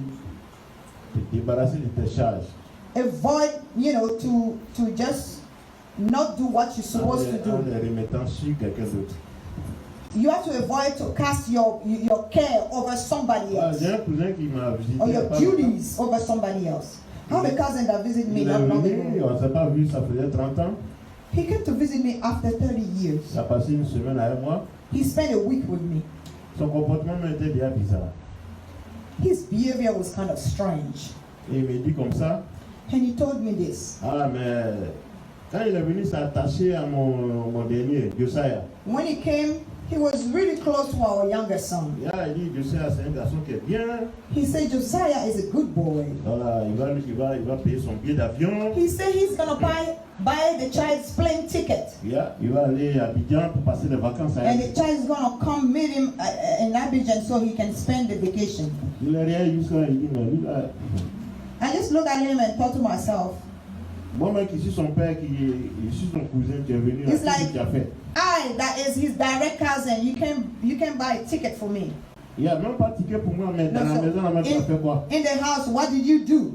Te débarrasser de tes charges. Avoid, to just not do what you're supposed to En do. les remettant sur quelqu'un d'autre. You have to avoid to cast your care over somebody else. J'ai un cousin qui m'a visité. Or il y a your pas longtemps. duties over somebody else. I have a cousin that visited me Il est not long venu, ago. on ne s'est pas vu, ça faisait 30 ans. He came to visit me after 30 years. Il a passé une semaine avec moi. He spent a week with me. Son comportement était bien bizarre. His behavior was kind of strange. Et il me dit comme ça, And he told me this. ah mais quand il est venu s'attacher à mon dernier, Josiah, When he came, he was really close to our younger son. il dit Josiah c'est un garçon qui est bien. He said Josiah is a good boy. Voilà, il va payer son billet d'avion. He said he's gonna buy the child's plane ticket. Il va aller à Abidjan pour passer les vacances And avec. the child's gonna come meet him in Abidjan so he can spend the vacation. Il est rien jusqu'à il dit mais lui là. I just looked at him and thought to myself, Moi-même qui suis son père, qui suis son cousin qui est venu, It's qu'est-ce like- qu'il a fait? that is his direct cousin. You can buy a ticket for me. Il n'y a même pas de ticket pour moi, mais dans No, la so maison, on a même pas fait quoi? in the house, what did you do?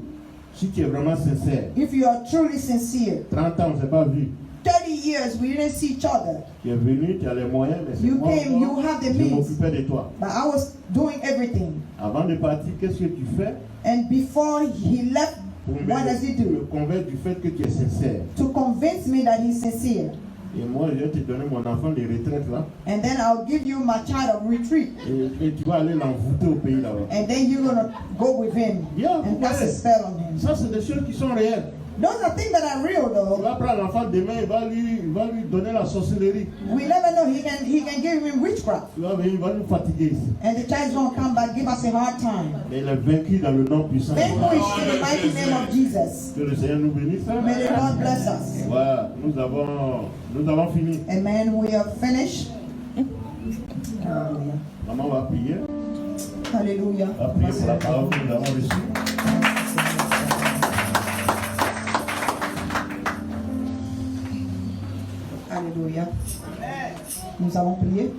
Si tu es vraiment sincère, If you are truly sincere, 30 ans, on ne s'est pas vu. 30 years we didn't see each other. Tu es venu, tu as les moyens, mais c'est You moi, came, you have the je means. m'occupais de toi. But I was doing everything. Avant de partir, qu'est-ce que tu fais And before he left, pour what does he do? me convaincre du fait que tu es sincère? To convince me that he's sincere. Et moi, je vais te donner mon enfant de retraite là. And then I'll give you my child of retreat. Et tu vas aller l'envoûter au pays là-bas. And then you're going to go with him Yeah, and cast a ouais. spell on him. Ça, c'est des choses qui sont réelles. Those are things that are real Tu though. vas prendre l'enfant demain, il va lui donner la sorcellerie. We never know. He can give him witchcraft. Tu vas venir, il va nous fatiguer ici. And the child's going to come back, give us a hard time. Mais il est vaincu dans le nom puissant de Thank Dieu. you in the mighty name of Jesus. Que le Seigneur nous bénisse. May the Lord bless us. Voilà, nous avons fini. Amen. We are finished. Hallelujah. Maman va prier. Hallelujah. Va prier pour la parole que nous avons reçue. Alléluia. Nous allons prier.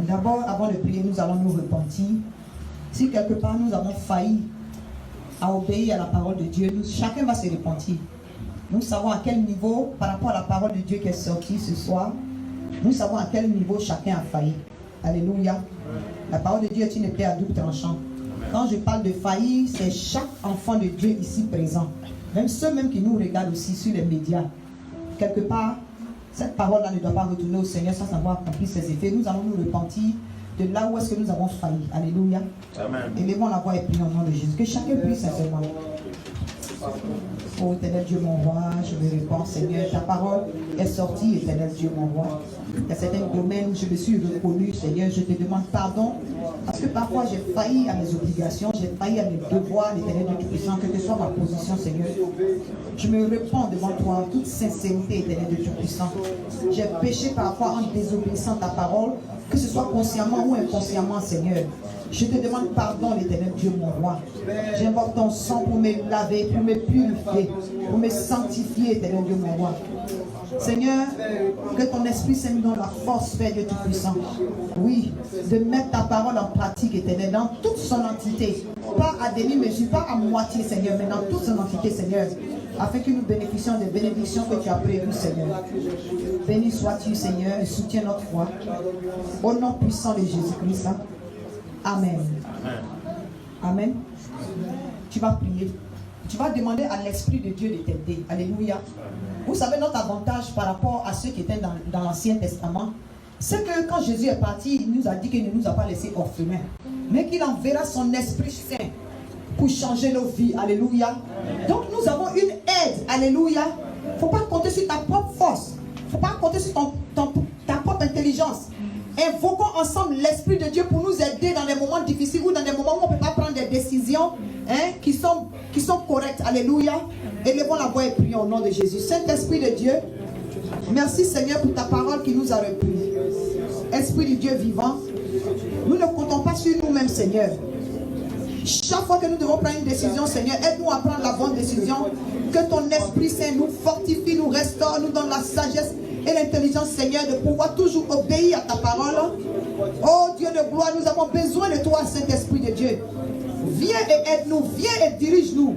D'abord, avant de prier, nous allons nous repentir. Si quelque part nous avons failli à obéir à la parole de Dieu, chacun va se repentir. Nous savons à quel niveau, par rapport à la parole de Dieu qui est sortie ce soir, nous savons à quel niveau chacun a failli. Alléluia. La parole de Dieu est une épée à double tranchant. Quand je parle de faillir, c'est chaque enfant de Dieu ici présent. Même ceux même qui nous regardent aussi sur les médias. Quelque part, cette parole-là ne doit pas retourner au Seigneur sans avoir accompli ses effets. Nous allons nous repentir de là où est-ce que nous avons failli. Alléluia. Amen. Élevons la voix et prions au nom de Jésus. Que chacun prie sincèrement. Oh éternel Dieu mon roi, je me réponds Seigneur, ta parole est sortie, éternel Dieu mon roi. Il y a certains domaines où je me suis reconnu, Seigneur, je te demande pardon, parce que parfois j'ai failli à mes obligations, j'ai failli à mes devoirs, l'éternel Dieu Tout-Puissant, quelle que soit ma position, Seigneur. Je me réponds devant toi en toute sincérité, éternel Dieu Tout-Puissant. J'ai péché parfois en désobéissant à ta parole, que ce soit consciemment ou inconsciemment, Seigneur. Je te demande pardon, l'éternel Dieu, mon roi. J'invoque ton sang pour me laver, pour me purifier, pour me sanctifier, éternel Dieu, mon roi. Seigneur, que ton Esprit Saint nous donne la force, Père Dieu Tout-Puissant. Oui, de mettre ta parole en pratique, éternel, dans toute son entité. Pas à demi-mesure, pas à moitié, Seigneur, mais dans toute son entité, Seigneur. Afin que nous bénéficions des bénédictions que tu as prévues, Seigneur. Béni sois-tu, Seigneur, et soutiens notre foi. Au nom puissant de Jésus-Christ. Amen. Amen. Tu vas prier. Tu vas demander à l'Esprit de Dieu de t'aider. Alléluia. Vous savez, notre avantage par rapport à ceux qui étaient dans l'Ancien Testament, c'est que quand Jésus est parti, il nous a dit qu'il ne nous a pas laissés orphelins, mais qu'il enverra son Esprit Saint pour changer nos vies. Alléluia. Donc nous avons une aide. Alléluia. Il ne faut pas compter sur ta propre force. Il ne faut pas compter sur ta propre intelligence. Invoquons ensemble l'Esprit de Dieu pour nous aider dans des moments difficiles ou dans des moments où on ne peut pas prendre des décisions qui sont correctes. Alléluia. Élevons la voix et prions au nom de Jésus. Saint-Esprit de Dieu, merci Seigneur pour ta parole qui nous a repris. Esprit de Dieu vivant, nous ne comptons pas sur nous-mêmes, Seigneur. Chaque fois que nous devons prendre une décision, Seigneur, aide-nous à prendre la bonne décision. Que ton Esprit Saint nous fortifie, nous restaure, nous donne la sagesse et l'intelligence, Seigneur, de pouvoir toujours obéir à ta parole. Oh Dieu de gloire, nous avons besoin de toi, Saint-Esprit de Dieu. Viens et aide-nous, viens et dirige-nous.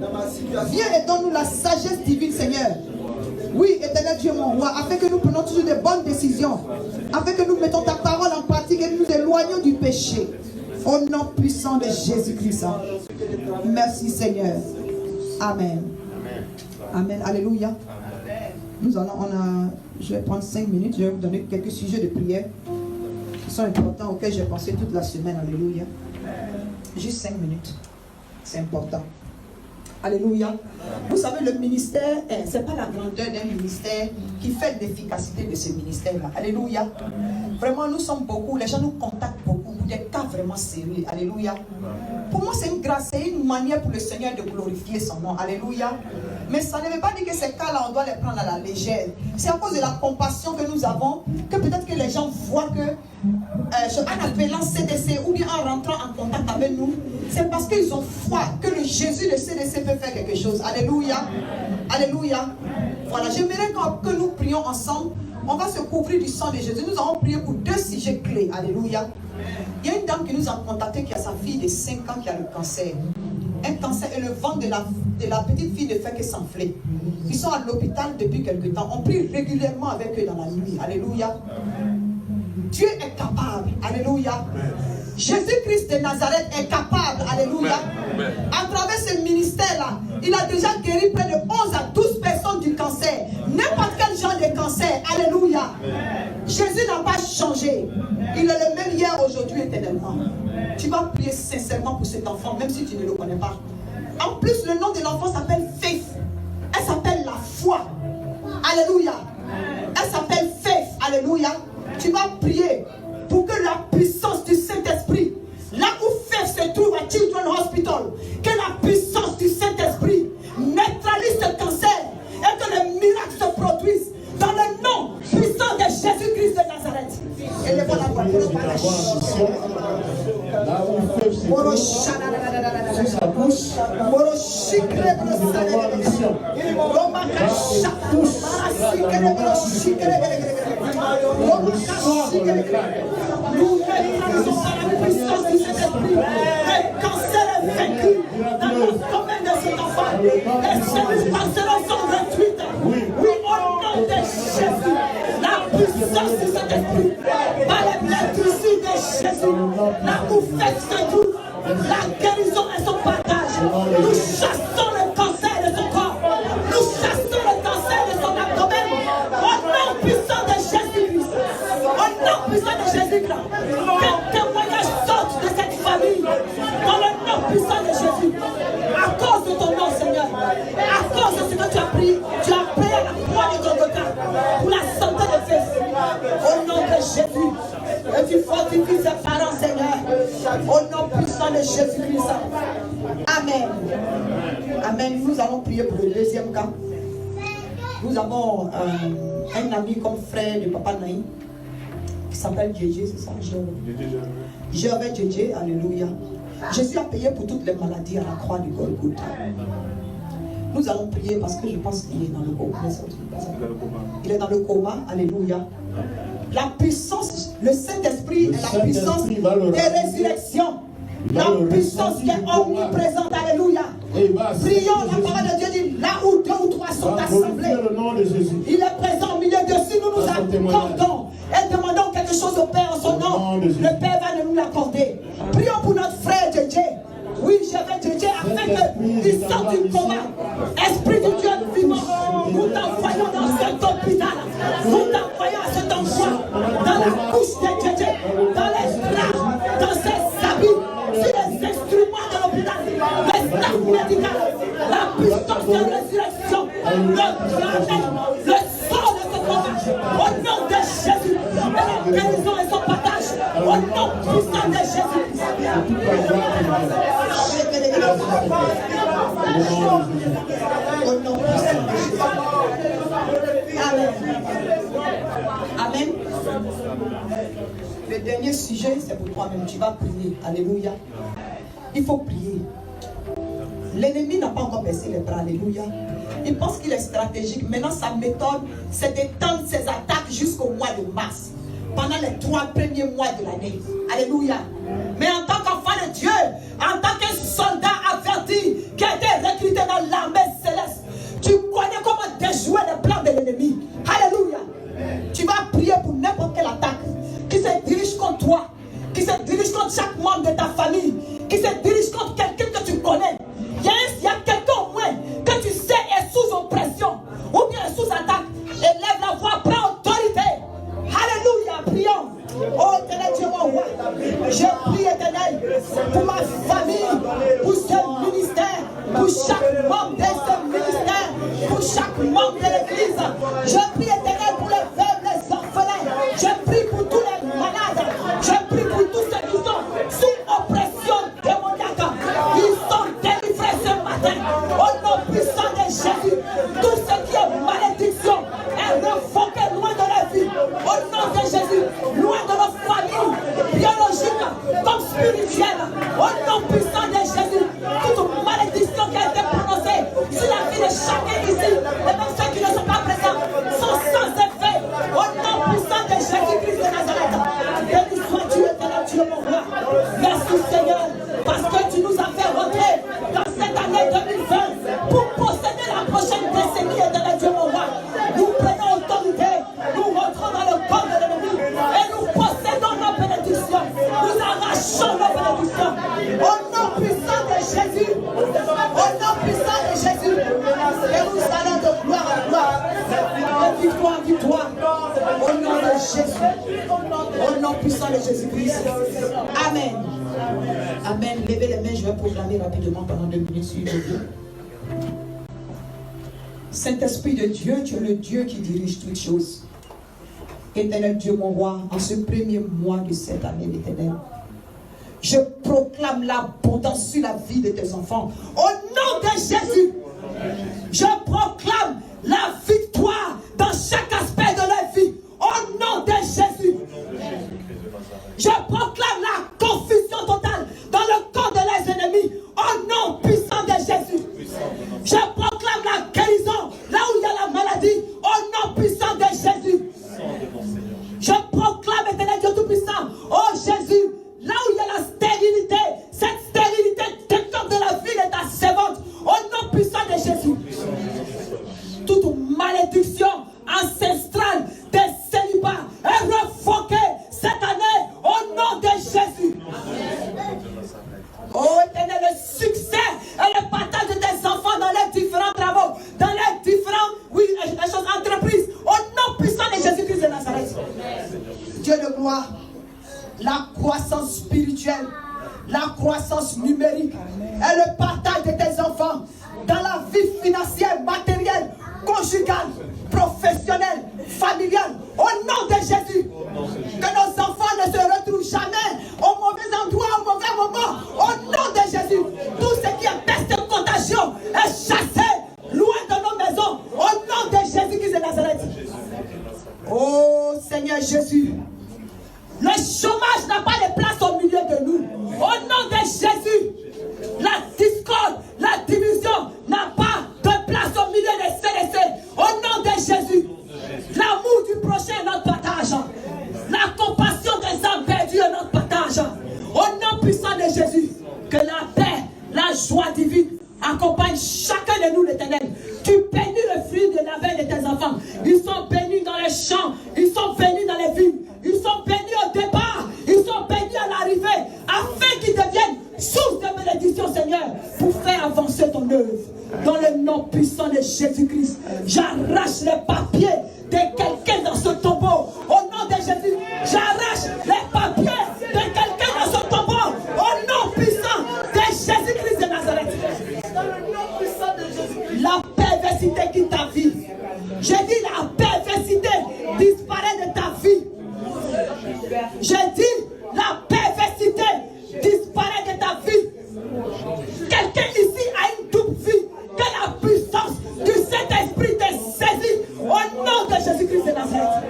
Viens et donne-nous la sagesse divine, Seigneur. Oui, éternel Dieu, mon roi, afin que nous prenions toujours de bonnes décisions, afin que nous mettons ta parole en pratique et nous éloignons du péché. Au nom puissant de Jésus-Christ. Merci, Seigneur. Amen. Amen. Alléluia. Je vais prendre 5 minutes, je vais vous donner quelques sujets de prière qui sont importants auxquels j'ai pensé toute la semaine. Alléluia. Juste 5 minutes. C'est important. Alléluia. Vous savez, le ministère, ce n'est pas la grandeur d'un ministère qui fait l'efficacité de ce ministère-là. Alléluia. Vraiment, nous sommes beaucoup, les gens nous contactent beaucoup pour des cas vraiment sérieux. Alléluia. Pour moi, c'est une grâce, c'est une manière pour le Seigneur de glorifier son nom. Alléluia. Mais ça ne veut pas dire que ces cas-là, on doit les prendre à la légère. C'est à cause de la compassion que nous avons que peut-être que les gens voient que en appelant CDC ou bien en rentrant en contact avec nous, c'est parce qu'ils ont foi que le Jésus de CDC peut faire quelque chose. Alléluia. Alléluia. Voilà, j'aimerais que nous prions ensemble. On va se couvrir du sang de Jésus. Nous allons prier pour 2 sujets clés. Alléluia. Il y a une dame qui nous a contacté qui a sa fille de 5 ans qui a le cancer. un cancer et le ventre de la petite fille ne fait que s'enfler. Ils sont à l'hôpital depuis quelque temps. On prie régulièrement avec eux dans la nuit. Alléluia. Dieu est capable. Alléluia. Jésus-Christ de Nazareth est capable. Alléluia. À travers ce ministère-là, il a déjà guéri près de 11 à 12 personnes du cancer. N'importe quel genre de cancer. Alléluia. Jésus n'a pas changé. Il est le même hier, aujourd'hui, éternellement. Tu vas prier sincèrement pour cet enfant, même si tu ne le connais pas. En plus, le nom de l'enfant s'appelle Faith. Elle s'appelle la foi. Alléluia. Elle s'appelle Faith. Alléluia. Tu vas prier pour que la puissance du Saint-Esprit, là où Faith se trouve à Children's Hospital, que la puissance du Saint-Esprit neutralise ce cancer et que les miracles se produisent dans le nom puissant de Jésus-Christ de Nazareth. Élevons la voix. Là où Faith se trouve, sous sa bouche, nous avons mission. Nous neutralisons par la puissance du Saint-Esprit. Le cancer est vaincu dans le domaine de cet enfant. Les cellules cancéreuses sont détruites. Oui, au nom de Jésus, la puissance du Saint-Esprit, par les blessures de Jésus, là où Faith se trouve, la guérison est son partage. Nous chassons le cancer de son corps. Nous chassons le cancer de son abdomen. Au nom puissant de Jésus-Christ. Au nom puissant de Jésus-Christ. Que témoignage sorte de cette famille. Dans le nom puissant de Jésus. À cause de ton nom, Seigneur. À cause de ce que tu as pris. Tu as payé la croix de Golgotha. Pour la santé de Faith. Au nom de Jésus. Et tu fortifies ses parents, Seigneur. Au nom puissant de Jésus-Christ. Amen. Amen. Nous allons prier pour le deuxième cas. Nous avons un ami comme frère de Papa Naïm qui s'appelle Djedje, c'est ça? Gervais Djedje, alléluia. Jésus a payé pour toutes les maladies à la croix du Golgotha. Nous allons prier parce que je pense qu'il est dans le coma. Il est dans le coma, alléluia. La puissance, le Saint-Esprit est la puissance de résurrection. La puissance qui est omniprésente, alléluia. Prions, la parole de Dieu dit, là où 2 ou 3 sont assemblés, il est présent au milieu de si nous nous accordons et demandons quelque chose au Père en son nom, le Père va nous l'accorder. Prions pour notre frère Djedje. Oui, j'avais Djedje afin qu'il sorte du coma. Esprit du Dieu vivant, nous t'envoyons dans cet hôpital. Nous t'envoyons à cet endroit, dans la couche de Djedje, dans les draps, dans ses habits, sur les instruments de l'hôpital, les staff médicaux, la puissance de résurrection, le planète, le sang de ce coma, au nom de Jésus, et la guérison et son partage, au nom puissant de Jésus. Au nom puissant de Jésus. Amen. Amen. Le dernier sujet, c'est pour toi-même. Tu vas prier. Alléluia. Il faut prier. L'ennemi n'a pas encore baissé les bras. Alléluia. Il pense qu'il est stratégique. Maintenant, sa méthode, c'est d'étendre ses attaques jusqu'au mois de mars. Pendant les 3 premiers mois de l'année. Alléluia. Mais en tant qu'enfant de Dieu, en tant que soldat averti qui a été recruté dans l'armée céleste, tu connais comment déjouer les plans de l'ennemi. Alléluia. Tu vas prier pour n'importe quelle attaque qui se dirige contre toi, qui se dirige contre chaque membre de ta famille, qui se dirige contre quelqu'un que tu connais. Il y a quelqu'un au moins que tu sais est sous oppression ou bien est sous attaque. Élève la voix, prends autorité. Alléluia, prions. Oh éternel Dieu mon roi, je prie éternel pour ma famille, pour ce ministère, pour chaque membre de ce ministère, pour chaque membre de l'église. Je prie éternel pour les veuves, les orphelins. Je prie pour tous les malades. Je prie pour tous ceux qui sont sous oppression démoniaque. Ils sont délivrés ce matin. Au nom puissant de Jésus, tout ce qui est malédiction est refoqué loin de la vie. Au nom de Jésus, loin de nos familles biologiques comme spirituelles. Au nom puissant de Jésus, toute malédiction qui a été prononcée sur la vie de chacun ici, et même ceux qui ne sont pas présents, sont sans effet. Au nom puissant de Jésus-Christ de Nazareth. Béni sois-tu, éternel Dieu mon roi. Merci Seigneur, parce que tu nous as fait rentrer dans nom puissant de Jésus-Christ. Amen. Amen. Levez les mains, je vais proclamer rapidement pendant 2 minutes, s'il vous plaît. Saint-Esprit de Dieu, tu es le Dieu qui dirige toutes choses. Éternel Dieu, mon roi, en ce premier mois de cette année, l'Éternel, je proclame l'abondance sur la vie de tes enfants. Au nom de Jésus, je proclame la victoire dans chaque aspect de leur vie. Au nom de Jésus, je proclame la confusion totale dans le corps de leurs ennemis. Au nom puissant de Jésus, je proclame la guérison là où il y a la maladie. Au nom puissant de Jésus, je proclame, Éternel Dieu Tout-Puissant, oh Jésus, là où il y a la stérilité, cette stérilité détourne de la vie de ta servante. Au nom puissant de Jésus, toute malédiction ancestrale des célibats est refoquée cette année au nom de Jésus. Oh Éternel, le succès et le partage de tes enfants dans les différents travaux, dans les différentes entreprises, au nom puissant de Jésus-Christ de Nazareth. Dieu de gloire, la croissance spirituelle, la croissance numérique et le partage de tes enfants dans la vie financière, matérielle, conjugale, professionnelle, familiale, au nom de Jésus. Que nos enfants ne se retrouvent jamais au mauvais endroit, au mauvais moment, au nom de Jésus. Tout ce qui est peste et contagion est chassé loin de nos maisons, au nom de Jésus-Christ de Nazareth. Oh Seigneur Jésus, le chômage n'a pas de place au milieu de nous. Au nom de Jésus, la discorde, la division n'a pas de place au milieu des CDC. Au nom de Jésus, l'amour du prochain est notre partage. La compassion des âmes perdues est notre partage. Au nom puissant de Jésus, que la paix, la joie divine accompagne chacun de nous, l'Éternel. Tu bénis le fruit de la veille de tes enfants. Ils sont bénis dans les champs, ils sont bénis dans les villes, ils sont bénis au départ, ils sont bénis à l'arrivée, afin qu'ils deviennent source de bénédiction, Seigneur, pour faire avancer ton œuvre. Dans le nom puissant de Jésus-Christ, j'arrache les papiers de quelqu'un dans ce tombeau. Au nom de Jésus, j'arrache les papiers de quelqu'un dans ce tombeau. Au nom puissant de Jésus-Christ de Nazareth. Dans le nom puissant de Jésus-Christ. La perversité quitte ta vie. J'ai dit la perversité disparaît de ta vie. J'ai dit la perversité disparaît de ta vie. Quelqu'un ici a une double vie. Que la puissance du Saint-Esprit te saisit au nom de Jésus-Christ de Nazareth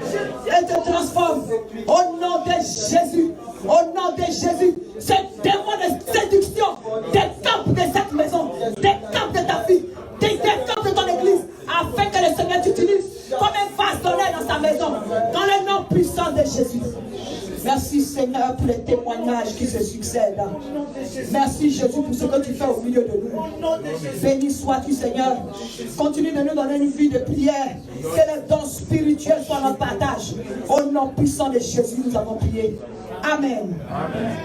et te transforme au nom de Jésus. Au nom de Jésus, ce démon de séduction décampe de cette maison, décampe de ta vie, décampe de ton église, afin que le Seigneur t'utilise comme un vase d'honneur dans sa maison, dans le nom puissant de Jésus. Merci Seigneur pour les témoignages qui se succèdent. Merci Jésus pour ce que tu fais au milieu de nous. Béni sois-tu Seigneur. Continue de nous donner une vie de prière. Que les dons spirituels soient notre partage. Au nom puissant de Jésus, nous avons prié. Amen. Amen.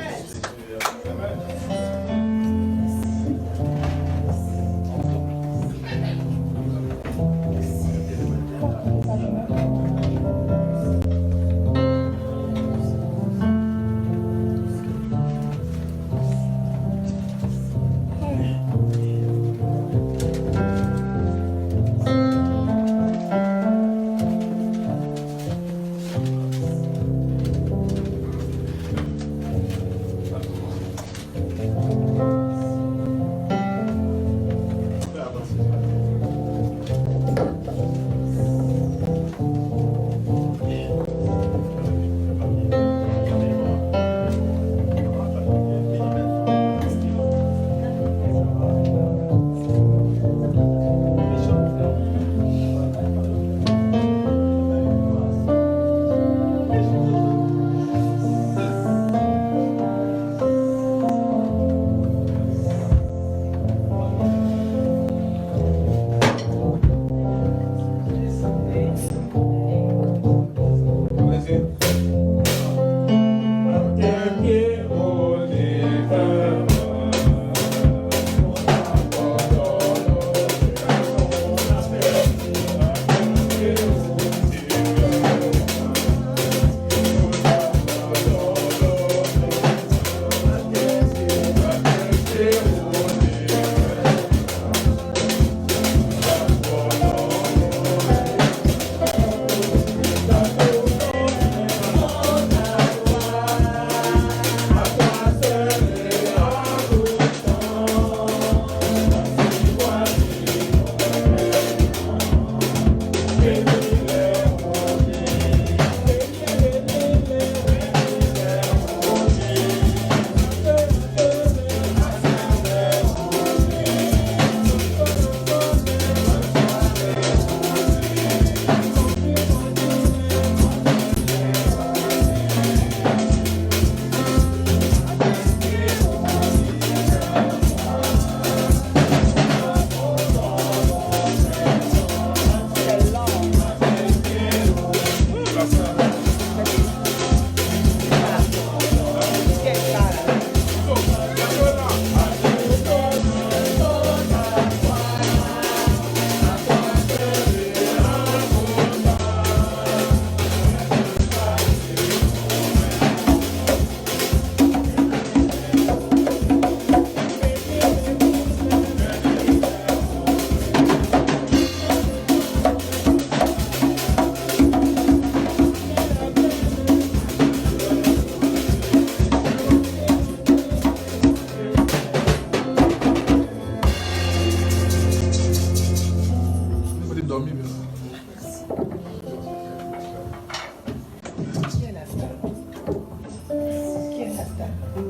enfants.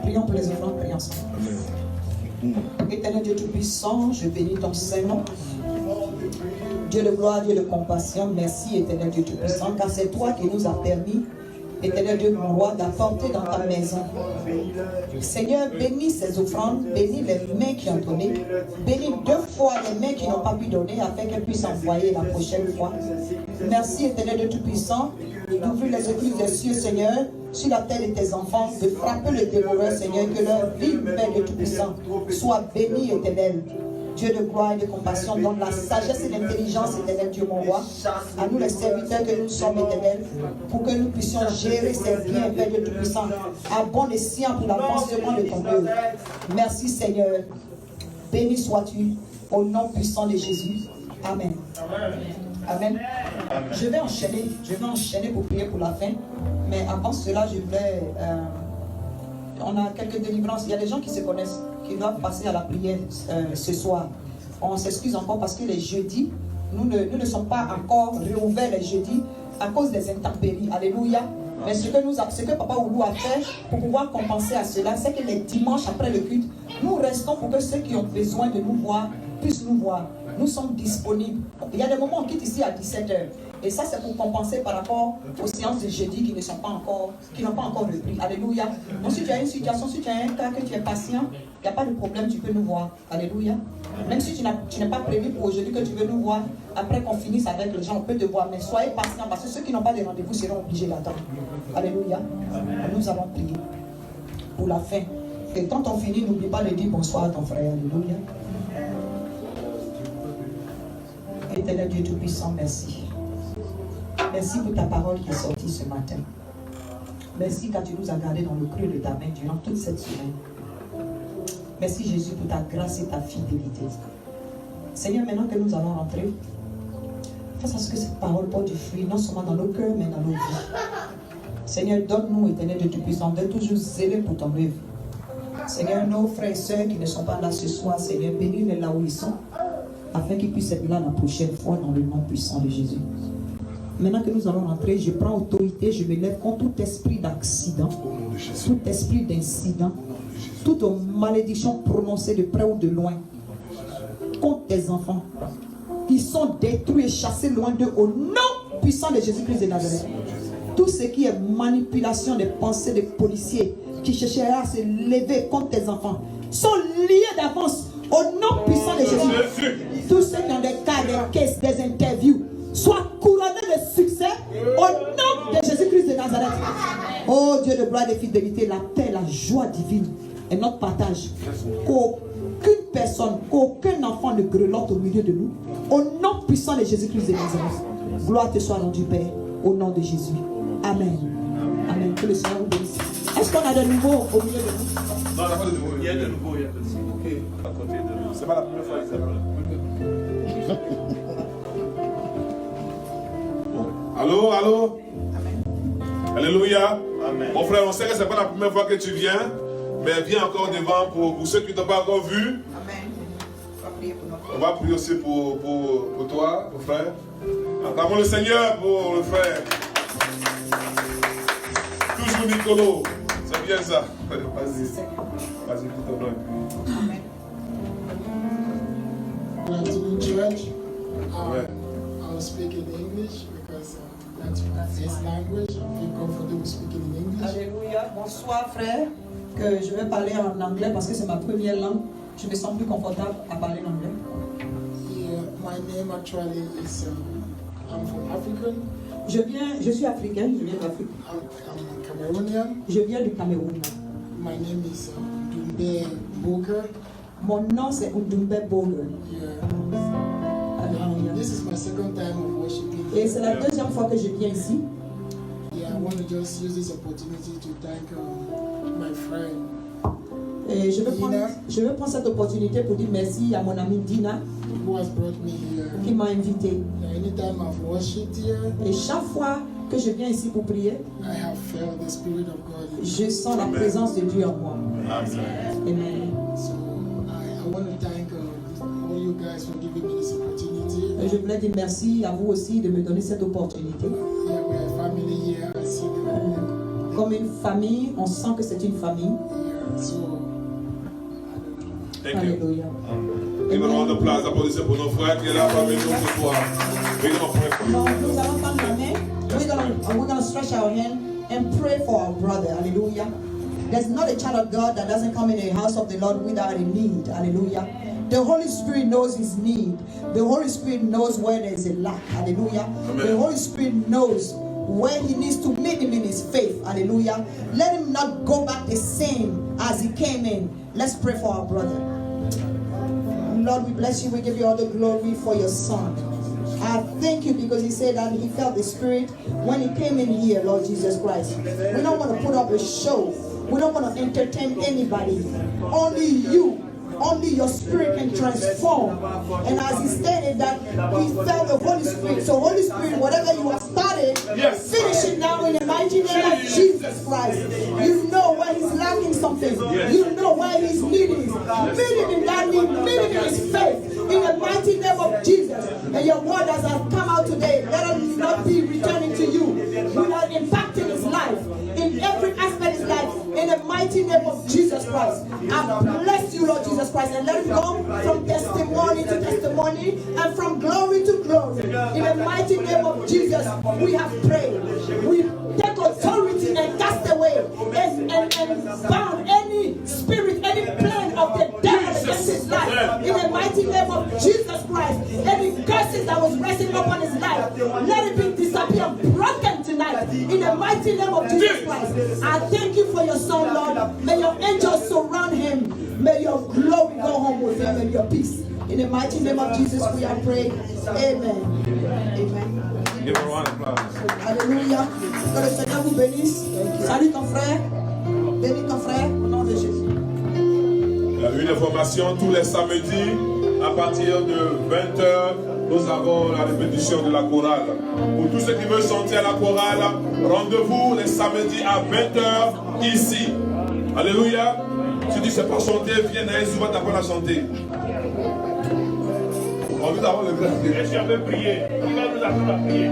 Prions pour les enfants, prions ensemble. Éternel Dieu Tout-Puissant, je bénis ton Saint-Nom. Dieu de gloire, Dieu de compassion, merci Éternel Dieu Tout-Puissant, car c'est toi qui nous as permis, Éternel Dieu mon roi, d'apporter dans ta maison. Seigneur, bénis ces offrandes, bénis les mains qui ont donné, bénis 2 fois les mains qui n'ont pas pu donner, afin qu'elles puissent envoyer la prochaine fois. Merci Éternel Dieu Tout-Puissant, d'ouvrir les écluses des cieux, Seigneur, sur la tête de tes enfants, de frapper le dévoreur, Seigneur, que leur vie, Père Dieu Tout-Puissant, soit bénie, Éternel. Dieu de gloire et de compassion, donne la sagesse et l'intelligence, Éternel Dieu mon roi, à nous les serviteurs que nous sommes, Éternel, pour que nous puissions gérer ces biens, Père Dieu Tout-Puissant, à bon escient pour l'avancement de ton œuvre. Merci Seigneur. Béni sois-tu au nom puissant de Jésus. Amen. Amen. Je vais enchaîner pour prier pour la fin, mais avant cela, je voulais... on a quelques délivrances. Il y a des gens qui se connaissent, qui doivent passer à la prière ce soir. On s'excuse encore parce que les jeudis, nous ne sommes pas encore réouverts les jeudis à cause des intempéries. Alléluia. Mais ce que Papa Oulou a fait pour pouvoir compenser à cela, c'est que les dimanches après le culte, nous restons pour que ceux qui ont besoin de nous voir puissent nous voir. Nous sommes disponibles. Il y a des moments où on quitte ici à 17h. Et ça, c'est pour compenser par rapport aux séances de jeudi qui n'ont pas encore repris. Alléluia. Donc, si tu as une situation, si tu as un cas, que tu es patient, il n'y a pas de problème, tu peux nous voir. Alléluia. Même si tu n'es pas prévu pour aujourd'hui que tu veux nous voir, après qu'on finisse avec les gens, on peut te voir. Mais soyez patient parce que ceux qui n'ont pas de rendez-vous seront obligés d'attendre. Alléluia. Nous allons prier pour la fin. Et quand on finit, n'oublie pas de dire bonsoir à ton frère. Alléluia. Éternel Dieu Tout-Puissant, merci. Merci pour ta parole qui est sortie ce matin. Merci car tu nous as gardés dans le creux de ta main durant toute cette semaine. Merci Jésus pour ta grâce et ta fidélité. Seigneur, maintenant que nous allons rentrer, fais à ce que cette parole porte du fruit, non seulement dans nos cœurs, mais dans nos vies. Seigneur, donne-nous, Éternel Dieu Tout-Puissant, d'être toujours zélés pour ton œuvre. Seigneur, nos frères et sœurs qui ne sont pas là ce soir, Seigneur, bénis-les là où ils sont, afin qu'ils puissent être là la prochaine fois dans le nom puissant de Jésus. Maintenant que nous allons rentrer, je prends autorité, je me lève contre tout esprit d'accident, tout esprit d'incident, toute malédiction prononcée de près ou de loin contre tes enfants. Ils sont détruits et chassés loin d'eux au nom puissant de Jésus-Christ de Nazareth. Tout ce qui est manipulation des pensées des policiers qui chercheraient à se lever contre tes enfants sont liés d'avance au nom puissant de Jésus. Tous ceux qui ont des cas, des caisses, des interviews, soient couronnés de succès au nom de Jésus-Christ de Nazareth. Oh Dieu de gloire et de fidélité, la paix, la joie divine est notre partage. Qu'aucune personne, qu'aucun enfant ne grelotte au milieu de nous. Au nom puissant de Jésus-Christ de Nazareth. Gloire te soit rendue, Père, au nom de Jésus. Amen. Amen. Que le Seigneur vous bénisse. Est-ce qu'on a de nouveaux au milieu de nous? Non, il n'y a pas de nouveau. Il y a de nouveau. Ok. À côté de nous. C'est pas la première fois que ça va. Allô, allô. Amen. Alléluia. Amen. Mon frère, on sait que ce n'est pas la première fois que tu viens, mais viens encore devant pour ceux qui ne t'ont pas encore vu. Amen. On va prier aussi pour toi, mon frère. Acclamons le Seigneur pour le frère. Toujours Nicolo. C'est bien ça. Vas-y. Vas-y, pour ton nom. Amen. To church, I'll speak in English because that's my first language. I feel comfortable speaking in English. Alléluia. Bonsoir frère. Que je vais parler en anglais parce que c'est ma première langue. Je me sens plus confortable à parler en anglais. Yeah, my name actually is I'm from African. Je suis africain. Je viens d'Afrique. I'm Cameroonian. Je viens du Cameroun. My name is Dumbe Boker. Mon nom c'est Dumbe Boker. Yeah. This is my second time of worshiping. Et c'est la deuxième fois que je viens ici. Yeah, I want to just use this opportunity to thank my friend. Et je veux prendre cette opportunité pour dire merci à mon ami Dina who has brought me here. Qui m'a invité. Anytime I've worshipped here, et chaque fois que je viens ici pour prier, I have felt the Spirit of God. Je sens la présence de Dieu en moi. Amen. So I want to thank all you guys for giving me this opportunity. Et je voulais dire merci à vous aussi de me donner cette opportunité. Yeah, we are family here. I see them. comme une famille. On sent que c'est une famille. So, Thank you. Alléluia. Give a round of applause. Applaudissez pour nos frères qui est là parmi nous ce soir. We're going to pray for you. Donc, nous allons tendre la main. We're gonna stretch our hand and pray for our brother. Hallelujah. There's not a child of God that doesn't come in the house of the Lord without a need. Hallelujah. The Holy Spirit knows his need. The Holy Spirit knows where there is a lack. Hallelujah. Amen. The Holy Spirit knows where he needs to meet him in his faith. Hallelujah. Let him not go back the same as he came in. Let's pray for our brother. Lord, we bless you. We give you all the glory for your son. I thank you because he said that he felt the Spirit when he came in here, Lord Jesus Christ. We don't want to put up a show. We don't want to entertain anybody. Only you, only your Spirit can transform. And as he stated that he felt the Holy Spirit. So Holy Spirit, whatever you have started, Yes. finish it now in the mighty name of Jesus Christ. You know where he's lacking something. You know where his need is. Meet him in that need. Meet him in his faith. In the mighty name of Jesus. And your word as has come out today, let us not be returning to you without impacting his life in every aspect of his life. In the mighty name of Jesus Christ. I bless you, Lord Jesus Christ, and let him go from testimony to testimony and from glory to glory. In the mighty name of Jesus, we have prayed. We take authority and cast away and bound any spirit, any plan of the devil against his life. In the mighty name of Jesus Christ, any curses that was resting upon his life, let it be disappear, broken tonight. In the mighty name of Jesus Christ, I thank you for your son, Lord. May your angels surround him. May your glory go home with him and your peace. In the mighty name of Jesus, we are praying. Amen. Amen. Give a round of applause. Alléluia. Que le Seigneur vous bénisse. Salut ton frère. Bénis ton frère au nom de Jésus. Une information, tous les samedis, à partir de 20h, nous avons la répétition de la chorale. Pour tous ceux qui veulent chanter à la chorale, rendez-vous les samedis à 20h ici. Alléluia. Si tu ne sais pas chanter, viens à souvent t'apprendre à chanter. On veut avoir le grand. Et si on veut prier, il va nous apprendre à prier.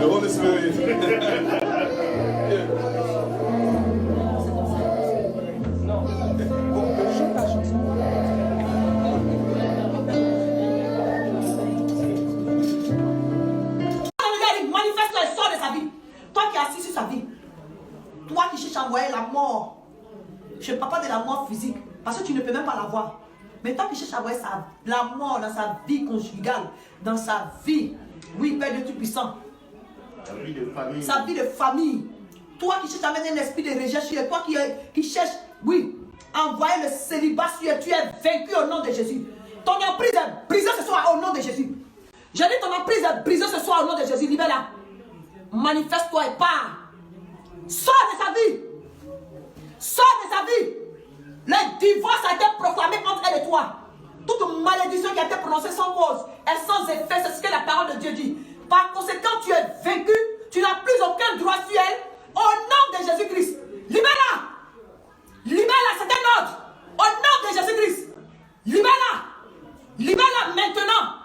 Le Holy Spirit. Manifeste le sort de sa vie. Toi qui es assis sur sa vie. Toi qui cherches à envoyer la mort. Je ne parle pas de la mort physique, parce que tu ne peux même pas la voir. Mais toi qui cherches à envoyer la mort dans sa vie conjugale, dans sa vie, oui, Père de Tout-Puissant, sa vie de famille. Toi qui cherches à mettre un esprit de rejet sur elle, toi qui cherches, oui, à envoyer le célibat sur elle, tu es vaincu au nom de Jésus. Ton emprise est brisée ce soir au nom de Jésus. J'ai dit ton emprise est brisée ce soir au nom de Jésus. Libère-la. Manifeste-toi et pars. Sors de sa vie. Sors de sa vie. Le divorce a été proclamé entre elle et toi. Toute malédiction qui a été prononcée sans cause est sans effet. C'est ce que la parole de Dieu dit. Par conséquent, tu es vaincu. Tu n'as plus aucun droit sur elle. Au nom de Jésus-Christ. Libère-la. Libère-la. C'est un ordre. Au nom de Jésus-Christ. Libère-la. Libère-la maintenant.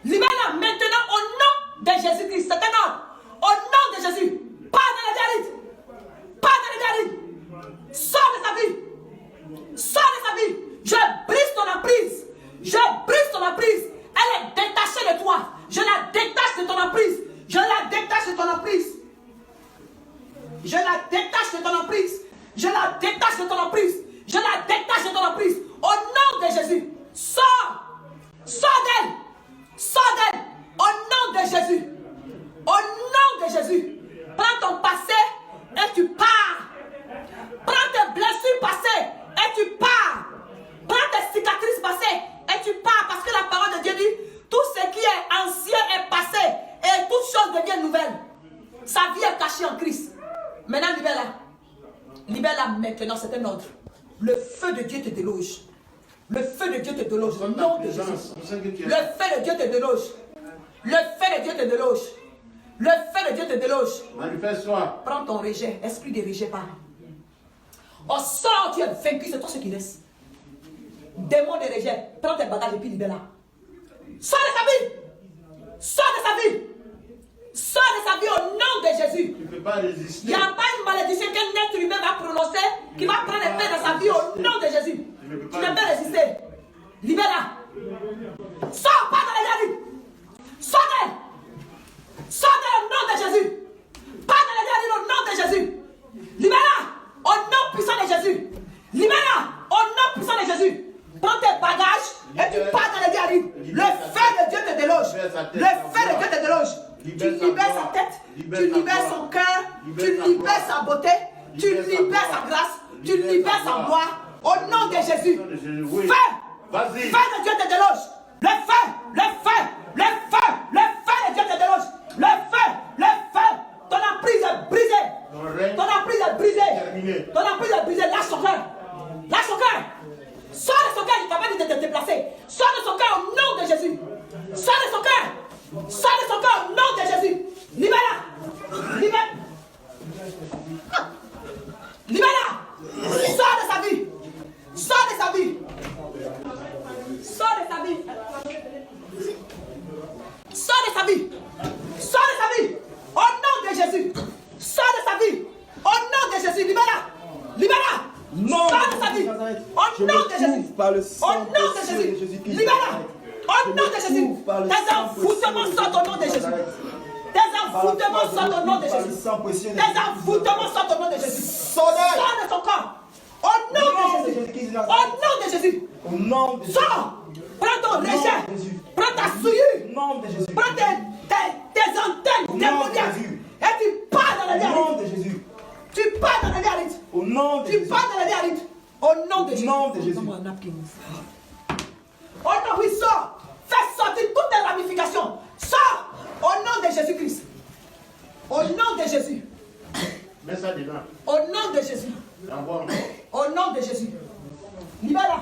Libère-la maintenant au nom de Jésus-Christ. C'est un ordre. Au nom de Jésus. Pas de la dialyse. Pas de la dialyse. Sors de sa vie. Sors de sa vie. Je brise ton emprise. Je brise ton emprise. Elle est détachée de toi. Je la détache de ton emprise. Je la détache de ton emprise. Je la détache de ton emprise. Je la détache de ton emprise. Je la détache de ton emprise. Au nom de Jésus. Sors. Sors d'elle. Sors d'elle. Au nom de Jésus. Au nom de Jésus. Prends ton passé et tu pars. Prends tes blessures passées et tu pars. Prends tes cicatrices passées et tu pars. Parce que la parole de Dieu dit, tout ce qui est ancien est passé et toute chose devient nouvelle. Sa vie est cachée en Christ. Maintenant, libère-la. Libère-la maintenant, c'est un ordre. Le feu de Dieu te déloge. Le feu de Dieu te déloge. Au nom de Jésus. Le feu de Dieu te déloge. Le feu de Dieu te déloge. Le feu de Dieu te déloge. Manifeste-toi. Prends ton rejet. Esprit de rejet, pas. Au sort, tu es vaincu, c'est toi ce qui laisse. Démon de rejet. Prends tes bagages et puis libère-la. Sors de sa vie. Sors de sa vie. Sors de sa vie au nom de Jésus. Tu ne peux pas résister. Il n'y a pas une bénédiction qu'un être humain va prononcer, qui va prendre les paix dans sa vie au nom de Jésus. Tu ne peux résister. Libère-la. Sors pas dans les gardes. Sors-les. Sors-les au nom de Jésus. Pas dans les gardes au nom de Jésus. Libère-la au nom puissant de Jésus. Libère-la au nom puissant de Jésus. Prends tes bagages et tu pars dans les gardes. Le feu de Dieu te déloge. Le feu de Dieu te déloge. Tu libères sa tête, tu libères son cœur, tu libères sa beauté, tu libères sa grâce, tu libères sa gloire. Au nom de Jésus. Feu! Feu de Dieu te déloge. Le feu, le feu, le feu, le feu de Dieu te déloge. Le feu, le feu. Ton emprise est brisée. Ton emprise est brisée. Ton emprise est brisée. Lâche son cœur. Lâche son cœur. Sors de son cœur. Il t'a pas dit de te déplacer. Sors de son cœur au nom de Jésus. Sors de son cœur. Sors de son cœur au nom de Jésus. Libère-la. Libère. Libère-la. Sors de sa vie. Sors de sa vie. Sors de sa vie. Sors de sa vie. Sors de sa vie. Au nom de Jésus. Sors de sa vie. Au nom de Jésus. Libère-la. Libère-la. Sors de sa vie. Au nom de Jésus. Au nom de Jésus. Libère-la. Au nom de Jésus. Tes envoûtements sortent au nom de Jésus. Tes envoûtements sortent au nom de Jésus. Tes envoûtements sortent au nom de Jésus. Sors de ton corps. Au nom de Jésus. Au nom de Jésus. Sors. Prends ton rejet. Prends ta souillure. Prends tes antennes démoniaques. Et tu pars dans la vie. Tu pars dans la vie. Tu pars dans la vie. Au nom de Jésus. Au nom, oui, sors. Fais sortir toutes les ramifications. Sors. Au nom de Jésus-Christ. Au nom de Jésus. Mets ça dedans. Au nom de Jésus. Au nom de Jésus. Libère-la.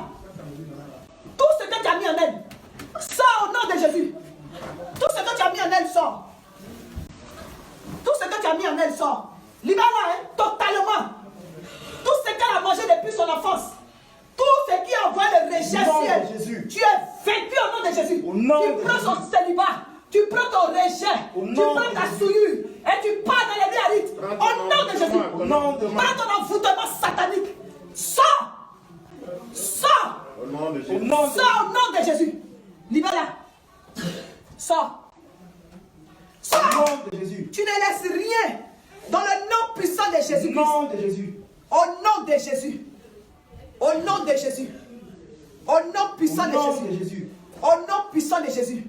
Tout ce que tu as mis en elle, sors au nom de Jésus. Tout ce que tu as mis en elle, sort. Tout ce que tu as mis en elle, sort. Libère-la, hein, totalement. Tout ce qu'elle a mangé depuis son enfance. Tout ce qui envoie le rejet ciel. Tu es vaincu au nom de Jésus. Tu prends son célibat. Tu prends ton rejet. Tu prends ta souillure. Et tu pars dans les vies. Au nom de Jésus. Prends ton envoûtement satanique. Sors. Sors. Au nom de Jésus. Sors au nom de Jésus. Libère-la. Sors. Sors. Tu ne laisses rien. Dans le nom puissant de Jésus. Au nom de Jésus. Au nom de Jésus. Au nom de Jésus. Au nom puissant de Jésus. Au nom puissant de Jésus.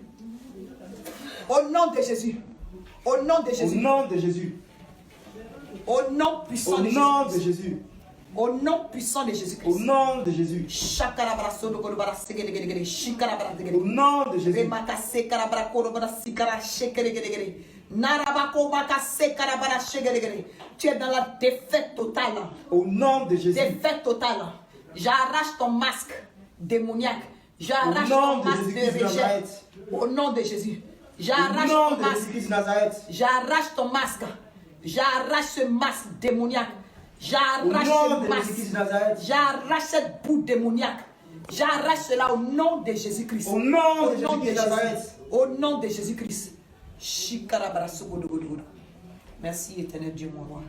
Au nom de Jésus. Au nom de Jésus. Au nom de Jésus. Au nom puissant de Jésus. Au nom puissant de Jésus. Au nom de Jésus. Au nom de Jésus. Tu es dans la défaite totale. Au nom de Jésus. Défaite totale. J'arrache ton masque démoniaque. J'arrache ton masque de rejet. Au nom de Jésus. J'arrache ton masque. J'arrache ton masque. J'arrache ce masque démoniaque. J'arrache ce masque. J'arrache cette boue démoniaque. J'arrache cela au nom de Jésus-Christ. Au nom de Jésus-Christ. Au nom de Jésus-Christ. Merci éternel Dieu mon roi.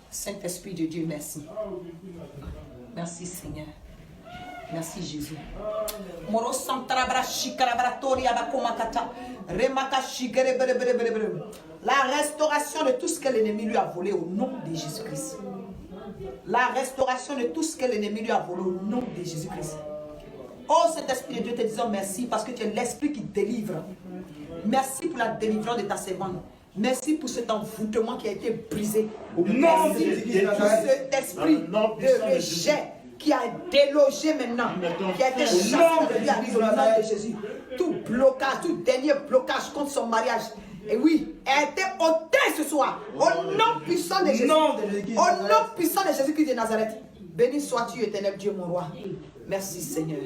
Saint-Esprit de Dieu, merci. Merci Seigneur. Merci Jésus. La restauration de tout ce que l'ennemi lui a volé au nom de Jésus-Christ. La restauration de tout ce que l'ennemi lui a volé au nom de Jésus-Christ. Oh Saint-Esprit de Dieu, te disons merci parce que tu es l'Esprit qui délivre. Merci pour la délivrance de ta servante. Merci pour cet envoûtement qui a été brisé. Merci pour cet esprit de rejet qui a délogé maintenant, qui a été chassé de la vie au nom de Jésus. Tout blocage, tout dernier blocage contre son mariage. Et oui, elle a été ôtée ce soir. Au nom puissant de Jésus. Au nom puissant de Jésus-Christ de Nazareth. Béni sois-tu, éternel Dieu, mon roi. Merci Seigneur.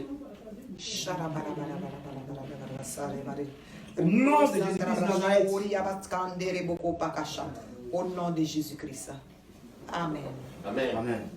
Au nom de Jésus-Christ de Nazareth. Au nom de Jésus-Christ. Amen. Amen. Amen.